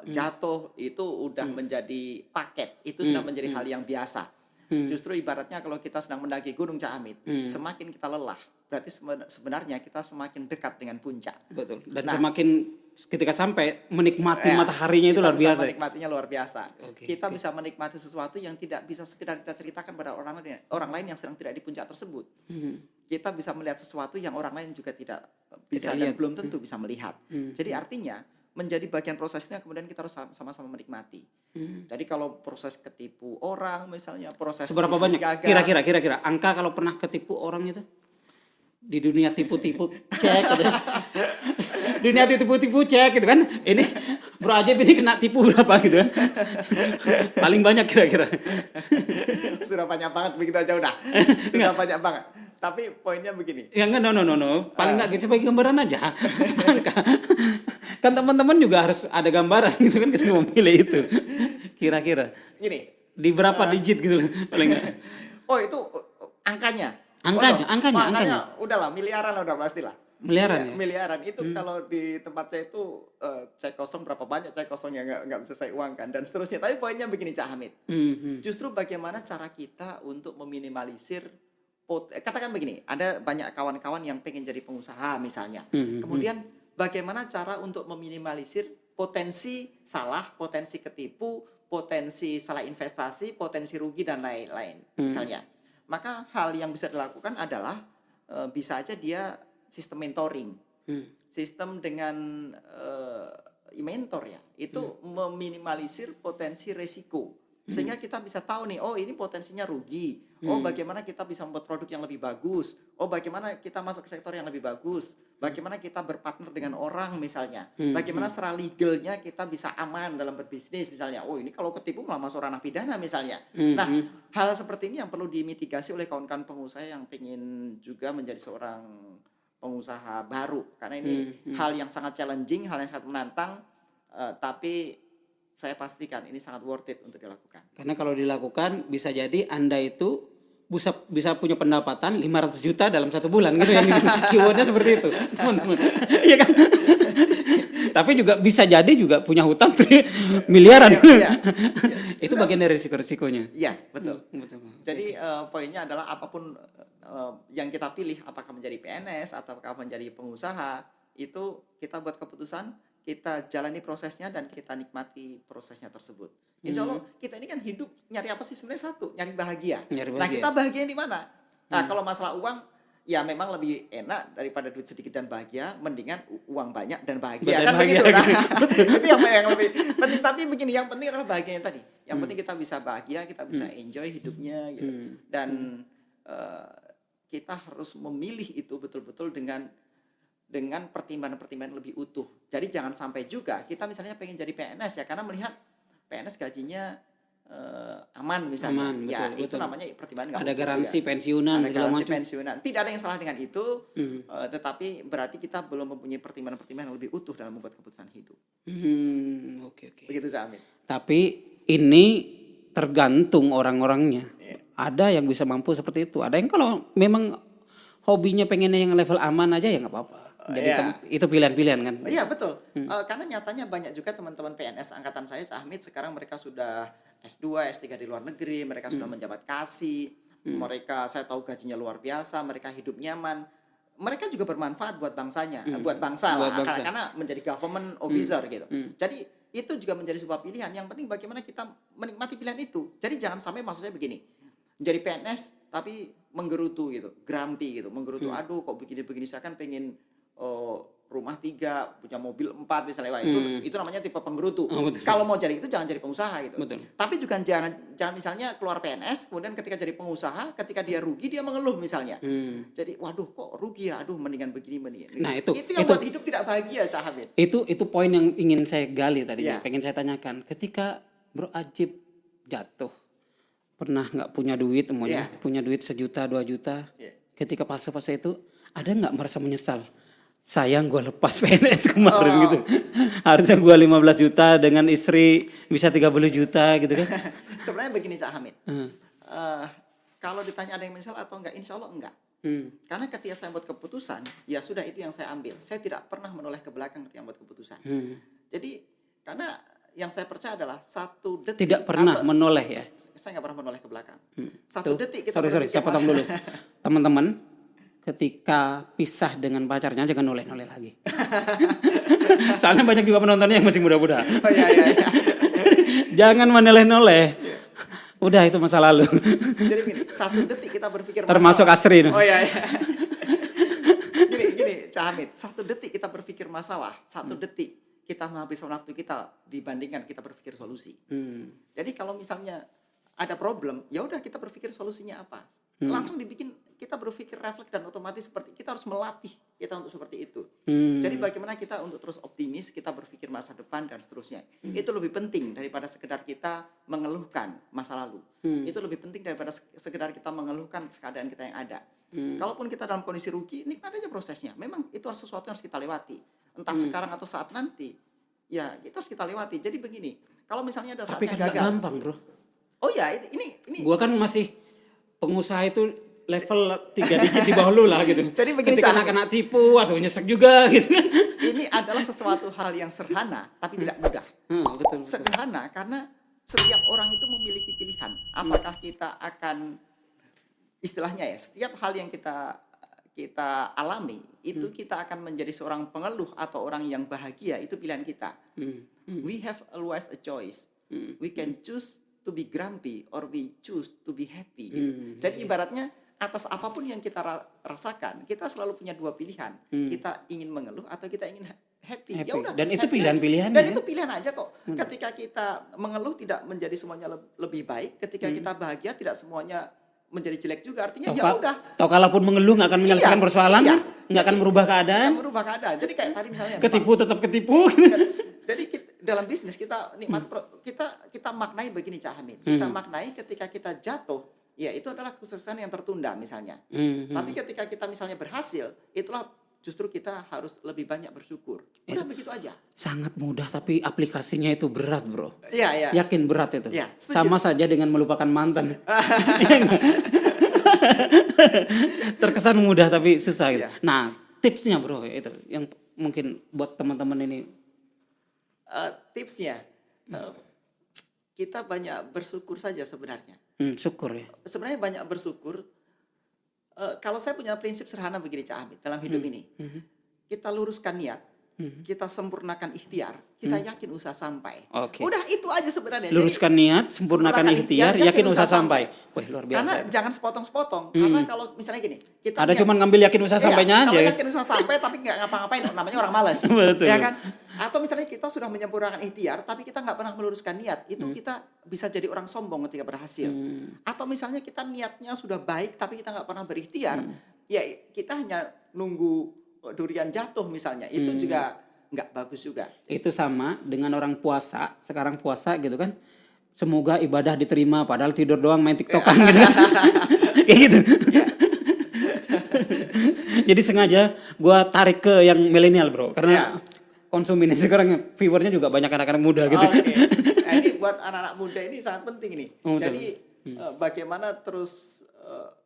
jatuh, itu udah menjadi paket. Itu sudah menjadi hal yang biasa. Justru ibaratnya kalau kita sedang mendaki Gunung Cak Amit, semakin kita lelah, berarti sebenarnya kita semakin dekat dengan puncak. Betul. Dan semakin ketika sampai menikmati mataharinya itu luar biasa. Menikmatinya luar biasa. Kita Oke. bisa menikmati sesuatu yang tidak bisa sekedar kita ceritakan pada orang lain yang sedang tidak di puncak tersebut. Kita bisa melihat sesuatu yang orang lain juga tidak bisa dan belum tentu bisa melihat. Jadi artinya menjadi bagian prosesnya kemudian kita harus sama-sama menikmati. Jadi kalau proses ketipu orang misalnya, proses Seberapa bisnis banyak? gagal, Kira-kira angka kalau pernah ketipu orang itu? Di dunia tipu-tipu cek gitu. Dunia tipu-tipu cek gitu kan. Ini Bro Ajib ini kena tipu berapa gitu kan. Paling banyak kira-kira. sudah banyak banget begitu aja udah. Sudah banyak banget. Tapi poinnya begini. Ya enggak, no. Paling enggak kita bagi gambaran aja. Kan teman-teman juga harus ada gambaran gitu kan kita memilih itu. Kira-kira. Gini. Di berapa digit gitu loh paling enggak. Oh itu angkanya. Angkanya. Udahlah miliaran udah pastilah. Miliaran ya? Miliaran itu kalau di tempat saya itu cek kosong berapa banyak cek kosong yang nggak bisa saya uangkan dan seterusnya. Tapi poinnya begini Cak Hamid. Justru bagaimana cara kita untuk meminimalisir katakan begini, ada banyak kawan-kawan yang pengen jadi pengusaha misalnya. Kemudian bagaimana cara untuk meminimalisir potensi salah, potensi ketipu, potensi salah investasi, potensi rugi dan lain-lain misalnya. Maka hal yang bisa dilakukan adalah bisa aja dia sistem mentoring. Sistem dengan mentor ya, itu meminimalisir potensi resiko. Sehingga kita bisa tahu nih, oh ini potensinya rugi. Oh bagaimana kita bisa membuat produk yang lebih bagus. Oh bagaimana kita masuk ke sektor yang lebih bagus. Bagaimana kita berpartner dengan orang misalnya. Bagaimana secara legalnya kita bisa aman dalam berbisnis misalnya. Oh ini kalau ketipu malah masuk ranah pidana misalnya. Nah hal seperti ini yang perlu dimitigasi oleh kawan-kawan pengusaha yang ingin juga menjadi seorang pengusaha baru. Karena ini hal yang sangat challenging, hal yang sangat menantang. Tapi saya pastikan ini sangat worth it untuk dilakukan. Karena kalau dilakukan bisa jadi Anda itu bisa punya pendapatan 500 juta dalam 1 bulan gitu ya. Keywordnya seperti itu, teman-teman. Iya kan? Tapi juga bisa jadi juga punya hutang miliaran. Iya. Itu bagian dari risiko-risikonya. Iya, betul. Betul. Jadi poinnya adalah apapun yang kita pilih, apakah menjadi PNS ataukah menjadi pengusaha, itu kita buat keputusan, kita jalani prosesnya dan kita nikmati prosesnya tersebut. Insya Allah kita ini kan hidup nyari apa sih sebenarnya satu, nyari bahagia. Nah kita bahagia di mana? Nah kalau masalah uang, ya memang lebih enak daripada duit sedikit dan bahagia, mendingan uang banyak dan bahagia kan begitu. Nah, itu yang lebih penting. Tapi begini, yang penting adalah bahagianya tadi. Yang penting kita bisa bahagia, kita bisa enjoy hidupnya gitu. Dan kita harus memilih itu betul-betul dengan pertimbangan-pertimbangan lebih utuh. Jadi jangan sampai juga kita misalnya pengen jadi PNS ya karena melihat PNS gajinya aman misalnya. Aman, betul. Itu namanya pertimbangan. Ada garansi pensiunan. Ada garansi pensiunan. Tidak ada yang salah dengan itu. Tetapi berarti kita belum mempunyai pertimbangan-pertimbangan yang lebih utuh dalam membuat keputusan hidup. Oke. Begitu Cak Amin. Tapi ini tergantung orang-orangnya. Iya. Ada yang bisa mampu seperti itu. Ada yang kalau memang hobinya pengennya yang level aman aja ya nggak apa-apa. Jadi Iya. itu pilihan-pilihan kan. Iya betul. Karena nyatanya banyak juga teman-teman PNS angkatan saya, Cak Hamid, sekarang mereka sudah S2, S3 di luar negeri, mereka sudah menjabat kasih, mereka saya tahu gajinya luar biasa, mereka hidup nyaman. Mereka juga bermanfaat buat bangsanya, buat bangsa lah, Buat bangsa. karena menjadi government officer gitu. Jadi itu juga menjadi sebuah pilihan. Yang penting bagaimana kita menikmati pilihan itu. Jadi jangan sampai maksud saya begini, jadi PNS tapi menggerutu gitu, grumpy gitu, menggerutu. Aduh kok begini-begini, saya kan pengen rumah 3, punya mobil 4 misalnya. Wah, itu namanya tipe penggerutu. Kalau mau jadi itu jangan jadi pengusaha gitu. Betul. Tapi juga jangan misalnya keluar PNS kemudian ketika jadi pengusaha, ketika dia rugi dia mengeluh misalnya. Jadi waduh kok rugi ya, aduh mendingan begini. Nah, itu yang buat hidup tidak bahagia, Cak Hamid. Itu poin yang ingin saya gali tadi, Iya. pengen saya tanyakan. Ketika Bro Ajib jatuh, pernah nggak punya duit semuanya, Iya. punya duit 1 juta 2 juta, Iya. ketika fase-fase itu ada nggak merasa menyesal? Sayang gue lepas PNS kemarin gitu. Harusnya gue 15 juta dengan istri bisa 30 juta gitu kan. Sebenarnya begini, Cak Hamid. Kalau ditanya ada yang menyesal atau enggak, insya Allah enggak. Karena ketika saya buat keputusan, ya sudah itu yang saya ambil. Saya tidak pernah menoleh ke belakang ketika buat keputusan. Jadi karena yang saya percaya adalah 1 detik. Tidak pernah menoleh ya. Saya nggak pernah menoleh ke belakang. 1 detik kita Sorry, berpikir saya potong dulu. Teman-teman, ketika pisah dengan pacarnya jangan noleh-noleh lagi. Soalnya banyak juga penontonnya yang masih muda-muda. Oh iya. Jangan menoleh-noleh. Udah itu masa lalu. Jadi gini, 1 detik kita berpikir Termasuk masalah. Astri. Oh iya. Gini, Cak Hamid, 1 detik kita berpikir masalah, 1 detik kita menghabiskan waktu kita dibandingkan kita berpikir solusi. Jadi kalau misalnya ada problem, ya udah kita berpikir solusinya apa. Langsung dibikin, kita berpikir refleks dan otomatis seperti kita harus melatih kita untuk seperti itu. Jadi bagaimana kita untuk terus optimis, kita berpikir masa depan dan seterusnya. Itu lebih penting daripada sekedar kita mengeluhkan masa lalu. Itu lebih penting daripada sekedar kita mengeluhkan keadaan kita yang ada. Kalaupun kita dalam kondisi rugi, nikmati aja prosesnya. Memang itu harus sesuatu yang harus kita lewati. Entah sekarang atau saat nanti. Ya, itu harus kita lewati. Jadi begini, kalau misalnya ada Tapi saatnya kan gak gagal. gampang, Bro. Oh ya, ini Gua kan masih pengusaha itu level 3 digit di bawah lu lah gitu. Jadi begini, ketika Cak. kena tipu atau nyesek juga gitu kan. ini adalah sesuatu hal yang sederhana tapi tidak mudah. Betul. Sederhana karena setiap orang itu memiliki pilihan. Apakah kita akan istilahnya ya, setiap hal yang kita alami itu kita akan menjadi seorang pengeluh atau orang yang bahagia, itu pilihan kita. We have always a choice. We can choose to be grumpy or we choose to be happy gitu. Jadi ibaratnya atas apapun yang kita rasakan, kita selalu punya 2 pilihan. Kita ingin mengeluh atau kita ingin happy. Ya udah. Dan itu happy pilihan-pilihan aja. Dan ya. itu pilihan aja kok. Ketika kita mengeluh tidak menjadi semuanya lebih baik, ketika kita bahagia tidak semuanya menjadi jelek juga. Artinya ya udah. Toh kalaupun mengeluh nggak akan menyelesaikan persoalan, iya. nggak akan merubah Nggak keadaan. merubah keadaan. Jadi kayak tadi misalnya Ketipu tetap ketipu. jadi dalam bisnis kita nikmat kita maknai begini, Cak Hamid. Kita maknai ketika kita jatuh, ya itu adalah kesuksesan yang tertunda misalnya. Tapi ketika kita misalnya berhasil, itulah justru kita harus lebih banyak bersyukur. Udah begitu aja. Sangat mudah tapi aplikasinya itu berat, Bro. Iya. Yakin berat itu. Iya, setuju. Sama saja dengan melupakan mantan. Iya nggak? Terkesan mudah tapi susah gitu. Iya. Nah, tipsnya, Bro, itu yang mungkin buat teman-teman ini. Tipsnya, kita banyak bersyukur saja sebenarnya. Syukur ya. Sebenarnya banyak bersyukur. Kalau saya punya prinsip sederhana begini, Cak Hamid, dalam hidup ini. Kita luruskan niat, kita sempurnakan ikhtiar, kita yakin usaha sampai. Oke. Udah itu aja sebenarnya. Luruskan niat, sempurnakan ikhtiar, yakin usaha sampai. Wah, luar biasa. Karena jangan sepotong-sepotong. Karena kalau misalnya gini, kita Ada cuman ngambil yakin usaha sampainya kalau aja. yakin usaha sampai tapi nggak ngapa-ngapain, namanya orang malas. Betul. Ya kan? Atau misalnya kita sudah menyempurnakan ikhtiar tapi kita nggak pernah meluruskan niat, itu kita bisa jadi orang sombong ketika berhasil. Atau misalnya kita niatnya sudah baik tapi kita nggak pernah berikhtiar, ya kita hanya nunggu durian jatuh misalnya, itu juga nggak bagus juga. Itu sama dengan orang puasa, sekarang puasa gitu kan. Semoga ibadah diterima padahal tidur doang main TikTokan gitu kan. Kayak gitu. Jadi sengaja gue tarik ke yang milenial, Bro, karena konsumennya sekarang viewernya juga banyak anak-anak muda gitu. Oke. Nah, ini buat anak-anak muda ini sangat penting ini. Oh, betul. Jadi bagaimana terus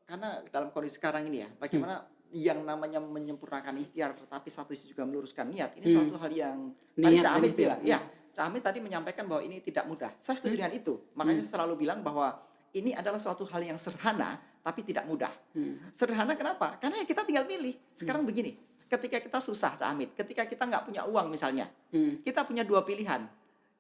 karena dalam kondisi sekarang ini ya, bagaimana yang namanya menyempurnakan ikhtiar tapi satu sisi juga meluruskan niat, ini suatu hal yang tadi Niat Cak dan Amit ikhtiar. bilang. Ya, Cak Amit tadi menyampaikan bahwa ini tidak mudah. Saya setuju dengan itu. Makanya saya selalu bilang bahwa ini adalah suatu hal yang sederhana tapi tidak mudah. Sederhana kenapa? Karena kita tinggal pilih. Sekarang begini, ketika kita susah, Cak Amit, ketika kita nggak punya uang misalnya, kita punya dua pilihan.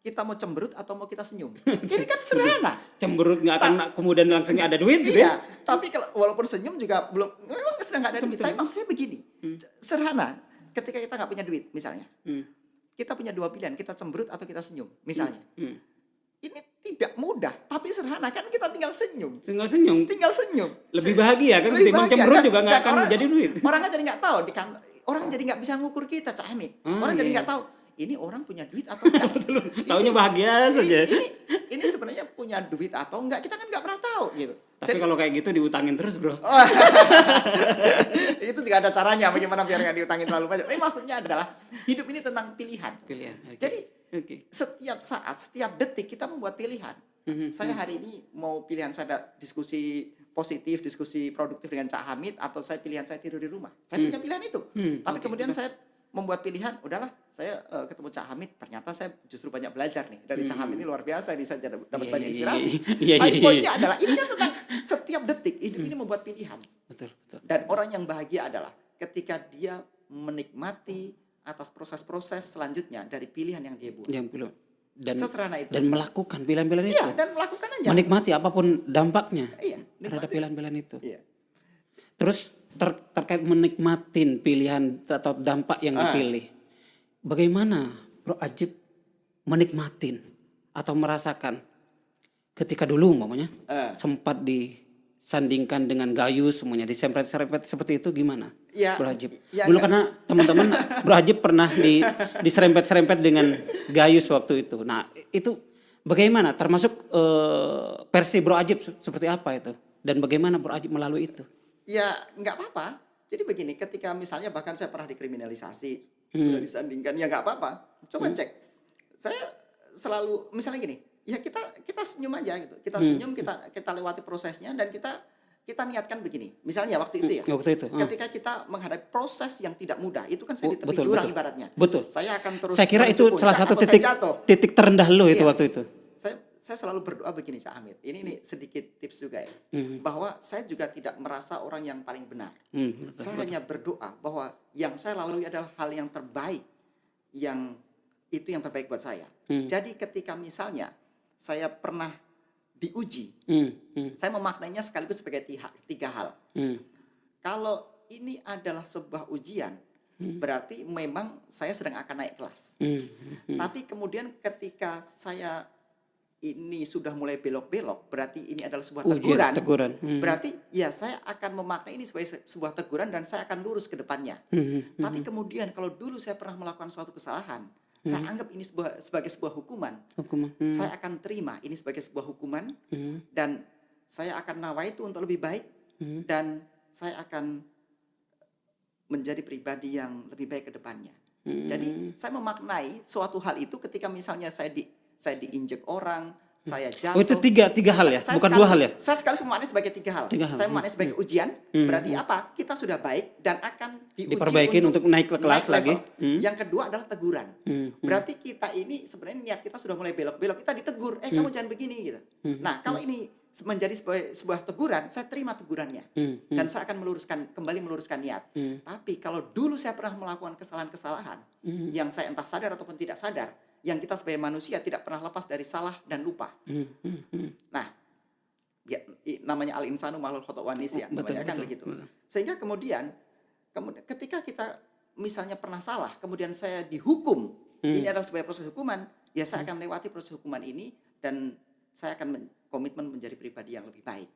Kita mau cemberut atau mau kita senyum. Ini kan sederhana. Cemberut nggak akan kemudian langsung ada duit gitu ya. Iya, tapi kalau walaupun senyum juga belum, memang sedang nggak ada duit. Tapi maksudnya begini, sederhana. Ketika kita nggak punya duit, misalnya, kita punya dua pilihan, kita cemberut atau kita senyum, misalnya. Ini tidak mudah, tapi sederhana kan kita tinggal senyum. Tinggal senyum. Tinggal senyum. Lebih bahagia kan Lebih ketimbang bahagia. cemberut Dan- juga nggak dan akan orang- jadi duit. Orang kan jadi nggak tahu di kantor, orang jadi nggak bisa ngukur kita, Cak Amit. Orang jadi iya. nggak tahu ini orang punya duit atau enggak. Taunya bahagia saja. Ini sebenarnya punya duit atau enggak, kita kan nggak pernah tahu gitu. Tapi kalau kayak gitu diutangin terus, Bro. Itu juga ada caranya bagaimana biar nggak diutangin terlalu banyak. Tapi maksudnya adalah hidup ini tentang pilihan. Pilihan. Oke. Jadi Oke. setiap saat, setiap detik kita membuat pilihan. Saya hari ini mau pilihan saya ada diskusi positif, diskusi produktif dengan Cak Hamid, atau saya pilihan saya tidur di rumah. Saya punya pilihan itu. Tapi kemudian saya membuat pilihan, udahlah saya ketemu Cak Hamid, ternyata saya justru banyak belajar nih dari Cak Hamid, ini luar biasa, ini saya dapat banyak inspirasi. Tapi poinnya adalah ini kan tentang setiap detik hidup ini membuat pilihan. Betul, betul. Dan orang yang bahagia adalah ketika dia menikmati atas proses-proses selanjutnya dari pilihan yang dia buat. Yang belum. Dan Sesederhana itu. dan melakukan pilihan-pilihan itu. Iya, dan melakukan aja. Menikmati apapun dampaknya Iya, terhadap nikmati. pilihan-pilihan itu. Iya. Terus terkait menikmatin pilihan atau dampak yang dipilih. Bagaimana Bro Ajib menikmatin atau merasakan ketika dulu umpamanya sempat disandingkan dengan Gayus semuanya, disempret-serempet seperti itu gimana? Ya, Bro Ajib. ya, Dulu karena teman-teman Bro Ajib pernah diserempet-serempet dengan Gayus waktu itu. Nah, itu bagaimana? Termasuk versi Bro Ajib seperti apa itu? Dan bagaimana Bro Ajib melalui itu? Ya nggak apa-apa. Jadi begini, ketika misalnya bahkan saya pernah dikriminalisasi, sudah disandingkan, ya nggak apa-apa. Coba cek. Saya selalu misalnya gini, ya kita senyum aja gitu. Kita senyum, kita lewati prosesnya, dan kita niatkan begini. Misalnya waktu itu ya. Waktu itu. Ketika kita menghadapi proses yang tidak mudah, itu kan saya di tepi Betul, jurang betul. ibaratnya. Betul. Saya akan terus Saya kira itu menuju salah puncak satu atau saya jatuh. titik terendah lo itu Iya. waktu itu. Saya selalu berdoa begini, Cak Hamid. Ini sedikit tips juga ya. Bahwa saya juga tidak merasa orang yang paling benar. Saya hanya berdoa bahwa yang saya lalui adalah hal yang terbaik, yang itu yang terbaik buat saya. Jadi ketika misalnya saya pernah diuji, saya memaknainya sekaligus sebagai tiga hal. Kalau ini adalah sebuah ujian, berarti memang saya sedang akan naik kelas. Tapi kemudian ketika saya ini sudah mulai belok-belok, berarti ini adalah sebuah teguran. Berarti ya saya akan memaknai ini sebagai sebuah teguran dan saya akan lurus ke depannya. Tapi kemudian kalau dulu saya pernah melakukan suatu kesalahan, saya anggap ini sebagai sebuah hukuman. Saya akan terima ini sebagai sebuah hukuman, dan saya akan nawai itu untuk lebih baik, dan saya akan menjadi pribadi yang lebih baik ke depannya. Jadi saya memaknai suatu hal itu ketika misalnya saya diinjek orang, saya jatuh. Oh, itu tiga hal ya, bukan dua hal ya? Saya sekali memaknai sebagai tiga hal. Saya memaknai sebagai ujian, berarti apa? Kita sudah baik dan akan diperbaiki untuk naik ke kelas lagi. Yang kedua adalah teguran. Berarti kita ini sebenarnya niat kita sudah mulai belok-belok, kita ditegur, kamu jangan begini gitu. Nah, kalau ini menjadi sebuah teguran, saya terima tegurannya, dan saya akan kembali meluruskan niat. Tapi kalau dulu saya pernah melakukan kesalahan-kesalahan yang saya entah sadar ataupun tidak sadar, yang kita sebagai manusia tidak pernah lepas dari salah dan lupa. Nah, ya, namanya al-insanu makhluk khata' wa nisyan, namanya kan begitu. Sehingga kemudian ketika kita misalnya pernah salah, kemudian saya dihukum, ini adalah sebagai proses hukuman, ya saya akan lewati proses hukuman ini, dan saya akan komitmen menjadi pribadi yang lebih baik.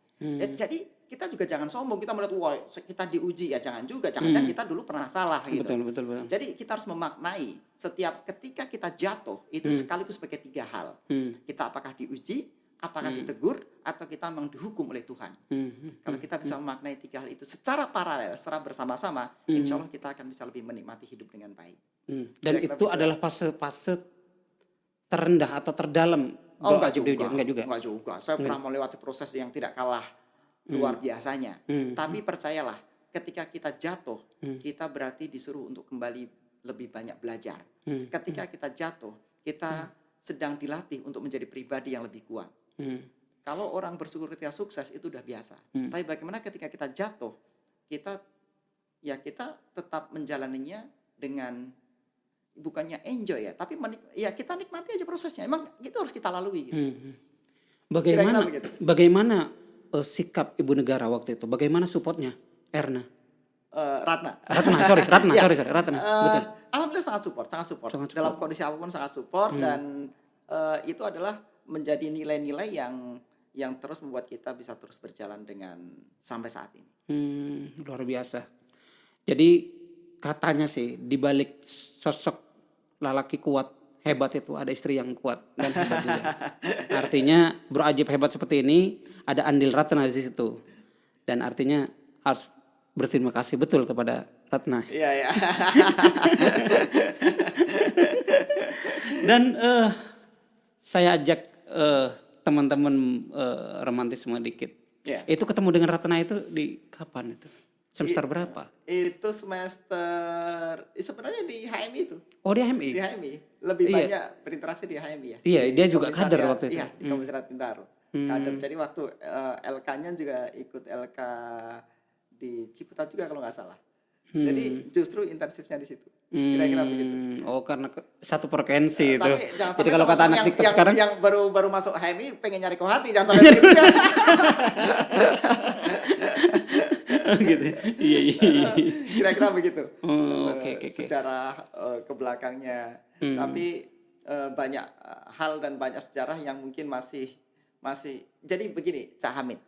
Jadi kita juga jangan sombong, kita melihat wah kita diuji, ya jangan juga, jangan kita dulu pernah salah gitu. Betul. Jadi kita harus memaknai setiap ketika kita jatuh itu sekaligus sebagai tiga hal. Kita apakah diuji, apakah ditegur, atau kita memang dihukum oleh Tuhan. Kalau kita bisa memaknai tiga hal itu secara paralel, secara bersama-sama, insya Allah kita akan bisa lebih menikmati hidup dengan baik. Dan itu adalah fase terendah atau terdalam Oh, Bro Ajib diuji? Enggak juga. Enggak juga. Saya pernah melewati proses yang tidak kalah luar biasanya. Tapi percayalah, ketika kita jatuh, kita berarti disuruh untuk kembali lebih banyak belajar. Ketika kita jatuh, kita sedang dilatih untuk menjadi pribadi yang lebih kuat. Kalau orang bersyukur ketika sukses itu udah biasa. Tapi bagaimana ketika kita jatuh, kita tetap menjalaninya dengan bukannya enjoy ya, tapi kita nikmati aja prosesnya. Emang itu harus kita lalui gitu. Bagaimana Kira-kira begitu. bagaimana sikap ibu negara waktu itu? Bagaimana supportnya Erna? Ratna. Ratna, Ya. sorry, Ratna. Betul. Alhamdulillah sangat support. Sangat Dalam kondisi apapun sangat support dan itu adalah menjadi nilai-nilai yang terus membuat kita bisa terus berjalan dengan sampai saat ini. Luar biasa. Jadi katanya sih di balik sosok lelaki kuat hebat itu ada istri yang kuat dan hebat juga. Artinya Bro Ajib hebat seperti ini ada andil Ratna di situ. Dan artinya harus berterima kasih betul kepada Ratna. Iya, ya. Dan saya ajak teman-teman romantis semua dikit. Iya. Itu ketemu dengan Ratna itu di kapan itu? Semester berapa? Itu semester sebenarnya di HMI itu. Oh di HMI? Di HMI. Lebih Iya. banyak berinteraksi di HMI ya. Iya, Di dia juga kader Komisariat- waktu itu. Iya, di Komisariat Bintaro. Kader. Jadi waktu LK-nya juga ikut LK di Ciputat juga kalau nggak salah. Jadi justru intensifnya di situ. Kira-kira begitu. Oh karena satu frekuensi itu. Tapi jangan Jadi sampai kalau kata teman-teman anak TikTok sekarang yang baru masuk HMI pengen nyari hati, jangan sampai begitu ya. gitu. Iya. Kira-kira begitu. Oh, oke. Sejarah ke belakangnya. Tapi banyak hal dan banyak sejarah yang mungkin masih jadi begini, Cak Hamid.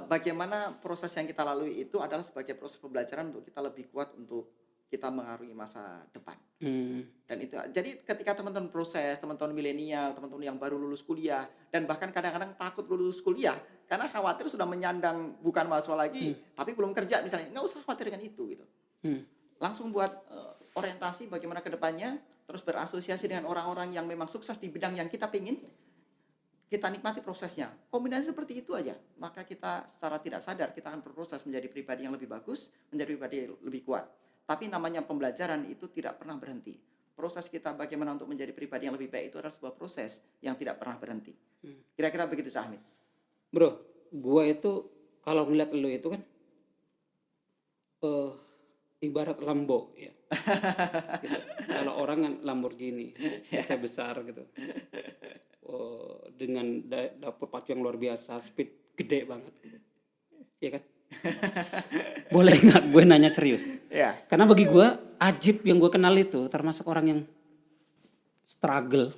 Bagaimana proses yang kita lalui itu adalah sebagai proses pembelajaran untuk kita lebih kuat untuk kita mengaruhi masa depan. Dan itu jadi ketika teman-teman proses, teman-teman milenial, teman-teman yang baru lulus kuliah dan bahkan kadang-kadang takut lulus kuliah karena khawatir sudah menyandang bukan mahasiswa lagi tapi belum kerja misalnya, nggak usah khawatir dengan itu gitu. Langsung buat orientasi bagaimana ke depannya, terus berasosiasi dengan orang-orang yang memang sukses di bidang yang kita pingin. Kita nikmati prosesnya. Kombinasi seperti itu aja, maka kita secara tidak sadar kita akan berproses menjadi pribadi yang lebih bagus, menjadi pribadi yang lebih kuat. Tapi namanya pembelajaran itu tidak pernah berhenti. Proses kita bagaimana untuk menjadi pribadi yang lebih baik itu adalah sebuah proses yang tidak pernah berhenti. Kira-kira begitu, Cahmin. Bro, gua itu kalau ngeliat lu itu kan ibarat Lambo ya. Gitu. Kalau orang kan Lamborghini, saya besar gitu. Dengan dapur pacu yang luar biasa, speed gede banget gitu. Iya kan? Boleh nggak gue nanya serius? Ya. Karena bagi gue Ajib yang gue kenal itu termasuk orang yang struggle,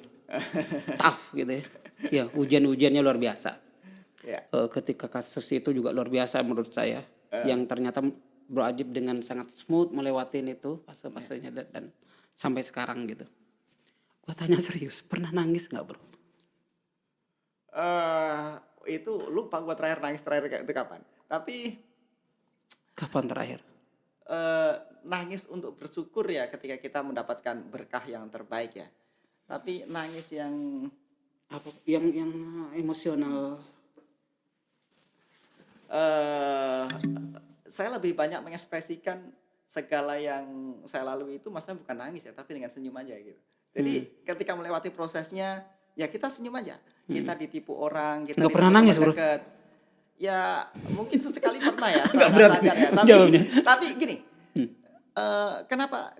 tough gitu ya. Ya ujian-ujiannya luar biasa. Ya. Ketika kasus itu juga luar biasa menurut saya. Yang ternyata Bro Ajib dengan sangat smooth melewatin itu fase-fasenya dan sampai sekarang gitu. Gue tanya serius, pernah nangis nggak bro? Itu lupa gue nangis terakhir itu kapan. Tapi Kapan terakhir? nangis untuk bersyukur ya ketika kita mendapatkan berkah yang terbaik ya. Tapi nangis yang Apa yang emosional? saya lebih banyak mengekspresikan segala yang saya lalui itu maksudnya bukan nangis ya, tapi dengan senyum aja gitu. Jadi ketika melewati prosesnya ya kita senyum aja. Kita ditipu orang, kita Nggak pernah ditipu nangis, teman bro? dekat. Ya mungkin sesekali pernah ya, Nggak saya berat sadar ya. jawabnya. Tapi gini,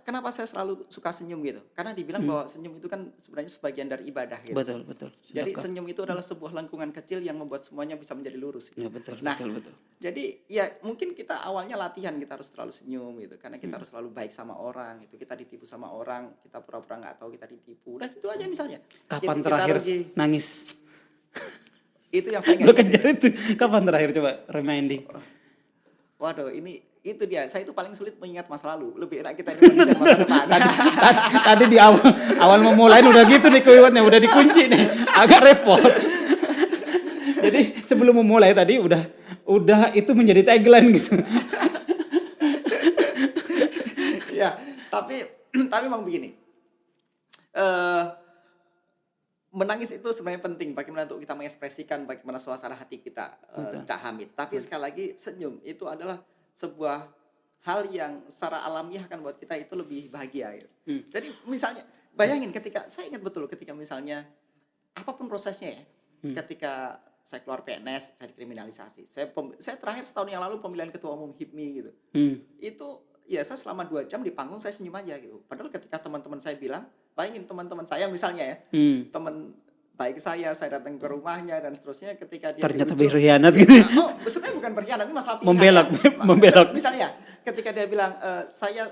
kenapa saya selalu suka senyum gitu? Karena dibilang bahwa senyum itu kan sebenarnya sebagian dari ibadah gitu. Betul. Jadi Sedekah. senyum itu adalah sebuah lengkungan kecil yang membuat semuanya bisa menjadi lurus. Ya betul. Nah, jadi ya mungkin kita awalnya latihan kita harus selalu senyum gitu, karena kita harus selalu baik sama orang gitu. Kita ditipu sama orang, kita pura-pura nggak tahu kita ditipu. Udah itu aja misalnya. Kapan Kita terakhir nangis? itu yang saya Gue nggak kejar itu. Kapan terakhir coba reminding? Waduh, itu dia. Saya itu paling sulit mengingat masa lalu. Lebih enak kita ini masa depan. Tadi di awal memulai udah gitu nih kuiwatnya, udah dikunci nih, agak repot. Jadi sebelum memulai tadi udah itu menjadi tagline gitu. Ya, tapi memang begini. menangis itu sebenarnya penting bagaimana untuk kita mengekspresikan bagaimana suasana hati kita Cak Hamid. Tapi sekali lagi senyum itu adalah sebuah hal yang secara alamiah akan buat kita itu lebih bahagia gitu. Jadi misalnya bayangin ketika saya ingat betul ketika misalnya apapun prosesnya ya. Ketika saya keluar PNS, saya dikriminalisasi. Saya terakhir setahun yang lalu pemilihan ketua umum HIPMI gitu. Itu ya saya selama 2 jam di panggung saya senyum aja gitu. Padahal ketika teman-teman saya bilang, bayangin teman-teman saya misalnya ya, teman baik saya datang ke rumahnya dan seterusnya ketika dia Ternyata di ujung, berkhianat gitu. oh sebenarnya bukan berkhianat, ini masalah pilihan. Membelok. Misalnya ketika dia bilang saya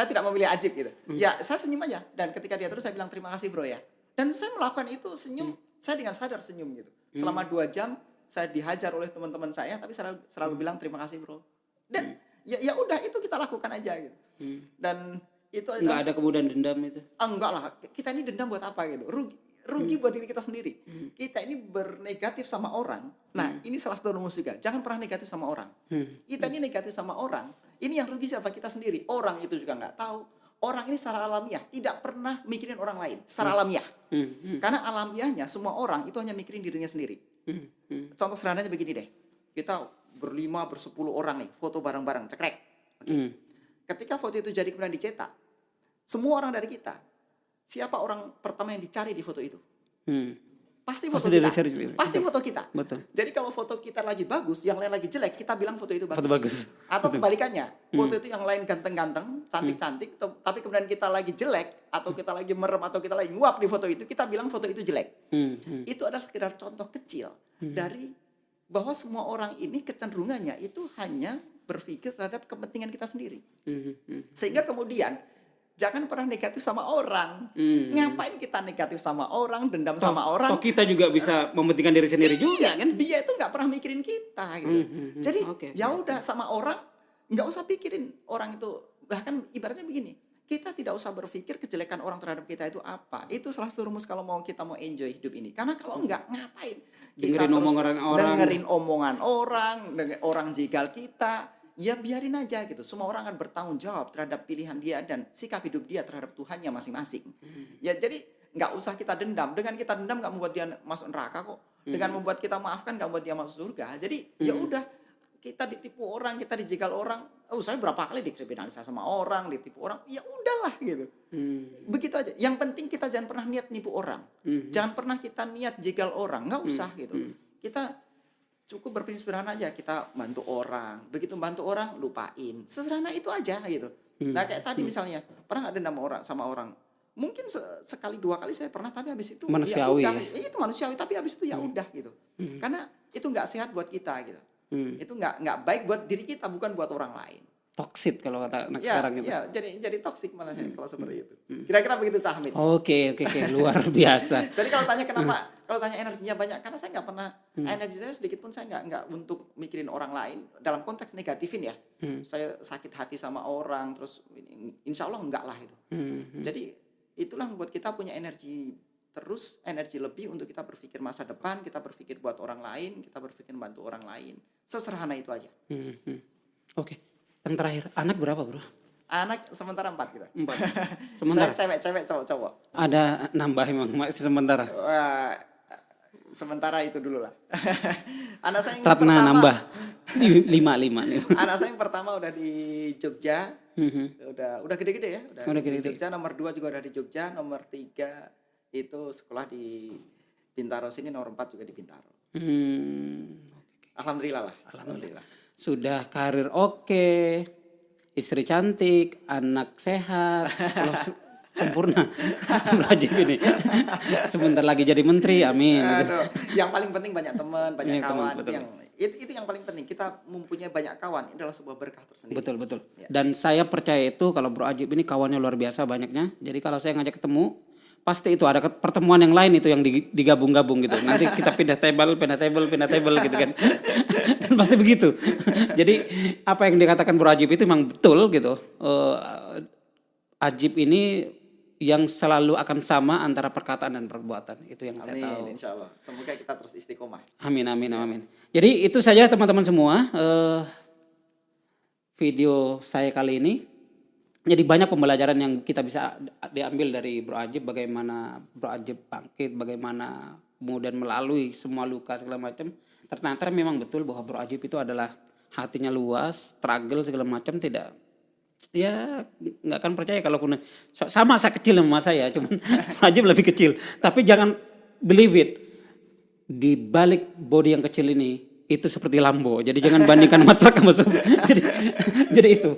tidak memilih Ajib gitu, ya saya senyum aja. Dan ketika dia terus saya bilang terima kasih bro ya. Dan saya melakukan itu senyum, saya dengan sadar senyum gitu. Selama 2 jam saya dihajar oleh teman-teman saya, tapi saya selalu bilang terima kasih bro. Dan ya udah itu kita lakukan aja gitu. Dan itu Nggak ada kemudian dendam itu. enggak lah, kita ini dendam buat apa gitu. Rugi buat diri kita sendiri. Kita ini bernegatif sama orang. Nah, ini salah satu rumus juga. Jangan pernah negatif sama orang. Kita ini negatif sama orang. Ini yang rugi siapa? Kita sendiri. Orang itu juga nggak tahu. Orang ini secara alamiah tidak pernah mikirin orang lain. Secara alamiah. Karena alamiahnya semua orang itu hanya mikirin dirinya sendiri. Contoh sederhananya begini deh. Kita berlima, 10 orang nih. Foto bareng-bareng. Cekrek. Okay. Ketika foto itu jadi kemudian dicetak. Semua orang dari kita. Siapa orang pertama yang dicari di foto itu? Pasti foto kita. Pasti foto kita. Betul. Jadi kalau foto kita lagi bagus, yang lain lagi jelek, kita bilang foto itu bagus. Foto bagus. Atau kebalikannya, foto itu yang lain ganteng-ganteng, cantik-cantik, tapi kemudian kita lagi jelek, atau kita lagi merem, atau kita lagi nguap di foto itu, kita bilang foto itu jelek. Itu adalah sekedar contoh kecil dari bahwa semua orang ini kecenderungannya itu hanya berpikir terhadap kepentingan kita sendiri. Sehingga kemudian jangan pernah negatif sama orang. Ngapain kita negatif sama orang, dendam sama orang? Toh kita juga bisa mementingkan diri sendiri juga kan? Dia itu nggak pernah mikirin kita gitu. Jadi ya udah sama orang nggak usah pikirin orang itu. Bahkan ibaratnya begini, kita tidak usah berpikir kejelekan orang terhadap kita itu apa. Itu salah satu rumus kalau kita mau enjoy hidup ini. Karena kalau nggak ngapain? Kita Dengerin omongan orang. Dengerin omongan orang jegal kita. Ya biarin aja gitu. Semua orang akan bertanggung jawab terhadap pilihan dia dan sikap hidup dia terhadap Tuhannya masing-masing. Ya jadi nggak usah kita dendam. Dengan kita dendam nggak membuat dia masuk neraka kok. Dengan membuat kita maafkan nggak membuat dia masuk surga. Jadi ya udah, kita ditipu orang, kita dijegal orang. Oh saya berapa kali dikriminalisasi sama orang, ditipu orang. Ya udahlah gitu. Begitu aja. Yang penting kita jangan pernah niat nipu orang. Jangan pernah kita niat jegal orang. Nggak usah gitu. Kita cukup berprinsip sederhana aja, kita bantu orang. Begitu bantu orang, lupain. Sederhana itu aja gitu. Nah kayak tadi misalnya, pernah nggak dendam sama orang? Mungkin sekali 2 kali saya pernah, tapi habis itu manusiawi. Ya udah, itu manusiawi, tapi habis itu ya udah gitu. Karena itu nggak sehat buat kita gitu. Itu nggak baik buat diri kita, bukan buat orang lain. Toxic kalau kata anak sekarang gitu. Ya, jadi toksik malah kalau seperti itu. Kira-kira begitu Cak Hamid. Oke, luar biasa. Jadi kalau tanya kenapa, kalau tanya energinya banyak, karena saya nggak pernah, energi saya sedikit pun saya nggak untuk mikirin orang lain dalam konteks negatifin ya. Saya sakit hati sama orang, terus insya Allah enggak lah itu. Jadi itulah membuat kita punya energi terus, energi lebih untuk kita berpikir masa depan, kita berpikir buat orang lain, kita berpikir bantu orang lain. Sesederhana itu aja. Oke. Yang terakhir, anak berapa bro? Anak sementara 4 kita. 4. Sementara. Saya cewek, cowok. Ada nambah emang masih sementara. Wah, sementara itu dulu lah. Anak saya yang Ratna pertama nambah 5. Anak saya yang pertama udah di Jogja. Udah gede-gede ya. Udah gede-gede. Di Jogja, nomor 2 juga udah di Jogja, nomor 3 itu sekolah di Bintaro sini, nomor 4 juga di Bintaro. Alhamdulillah. Sudah karir oke, istri cantik, anak sehat, sempurna. Rajib ini. Sebentar lagi jadi menteri, amin. Aduh, yang paling penting banyak teman, banyak kawan. Betul. Itu yang paling penting. Kita mempunyai banyak kawan, ini adalah sebuah berkah tersendiri. Betul. Ya. Dan saya percaya itu kalau Bro Ajib ini kawannya luar biasa banyaknya. Jadi kalau saya ngajak ketemu, pasti itu ada pertemuan yang lain itu yang digabung-gabung gitu. Nanti kita pindah table gitu kan. Dan pasti begitu. Jadi apa yang dikatakan Bro Ajib itu memang betul gitu. Ajib ini yang selalu akan sama antara perkataan dan perbuatan. Itu yang saya tahu. Amin, insyaallah. Semoga kita terus istiqomah. Amin. Jadi itu saja teman-teman semua video saya kali ini. Jadi banyak pembelajaran yang kita bisa diambil dari Bro Ajib, bagaimana Bro Ajib bangkit, bagaimana kemudian melalui semua luka segala macam. Ternyata memang betul bahwa Bro Ajib itu adalah hatinya luas, struggle segala macam, tidak, ya nggak akan percaya kalau pun sama saya kecil sama saya, cuman Bro Ajib lebih kecil. Tapi jangan believe it, di balik body yang kecil ini itu seperti Lambo. Jadi jangan bandingkan sama truk sama supir. Jadi itu.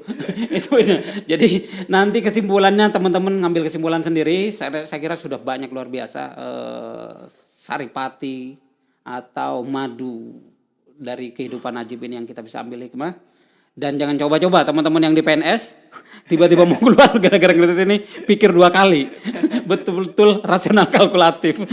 Jadi nanti kesimpulannya teman-teman ngambil kesimpulan sendiri. Saya kira sudah banyak luar biasa saripati atau madu dari kehidupan Ajib ini yang kita bisa ambil hikmah. Dan jangan coba-coba teman-teman yang di PNS tiba-tiba mau keluar gara-gara ngeliat ini, pikir 2 kali. Betul-betul rasional kalkulatif.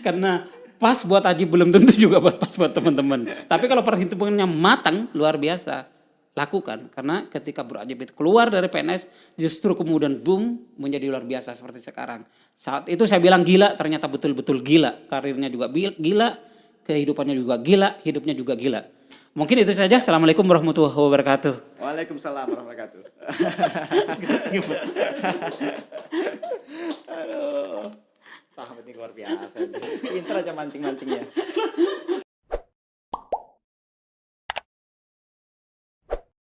Karena pas buat Ajib belum tentu juga pas buat teman-teman. Tapi kalau perhitungannya matang, luar biasa, lakukan. Karena ketika Bro Ajib itu keluar dari PNS, justru kemudian boom menjadi luar biasa seperti sekarang. Saat itu saya bilang gila, ternyata betul-betul gila. Karirnya juga gila, kehidupannya juga gila, hidupnya juga gila. Mungkin itu saja. Assalamualaikum warahmatullahi wabarakatuh. Waalaikumsalam warahmatullahi wabarakatuh. Aduh. Sahabat ini luar biasa. Pintar aja mancing-mancingnya.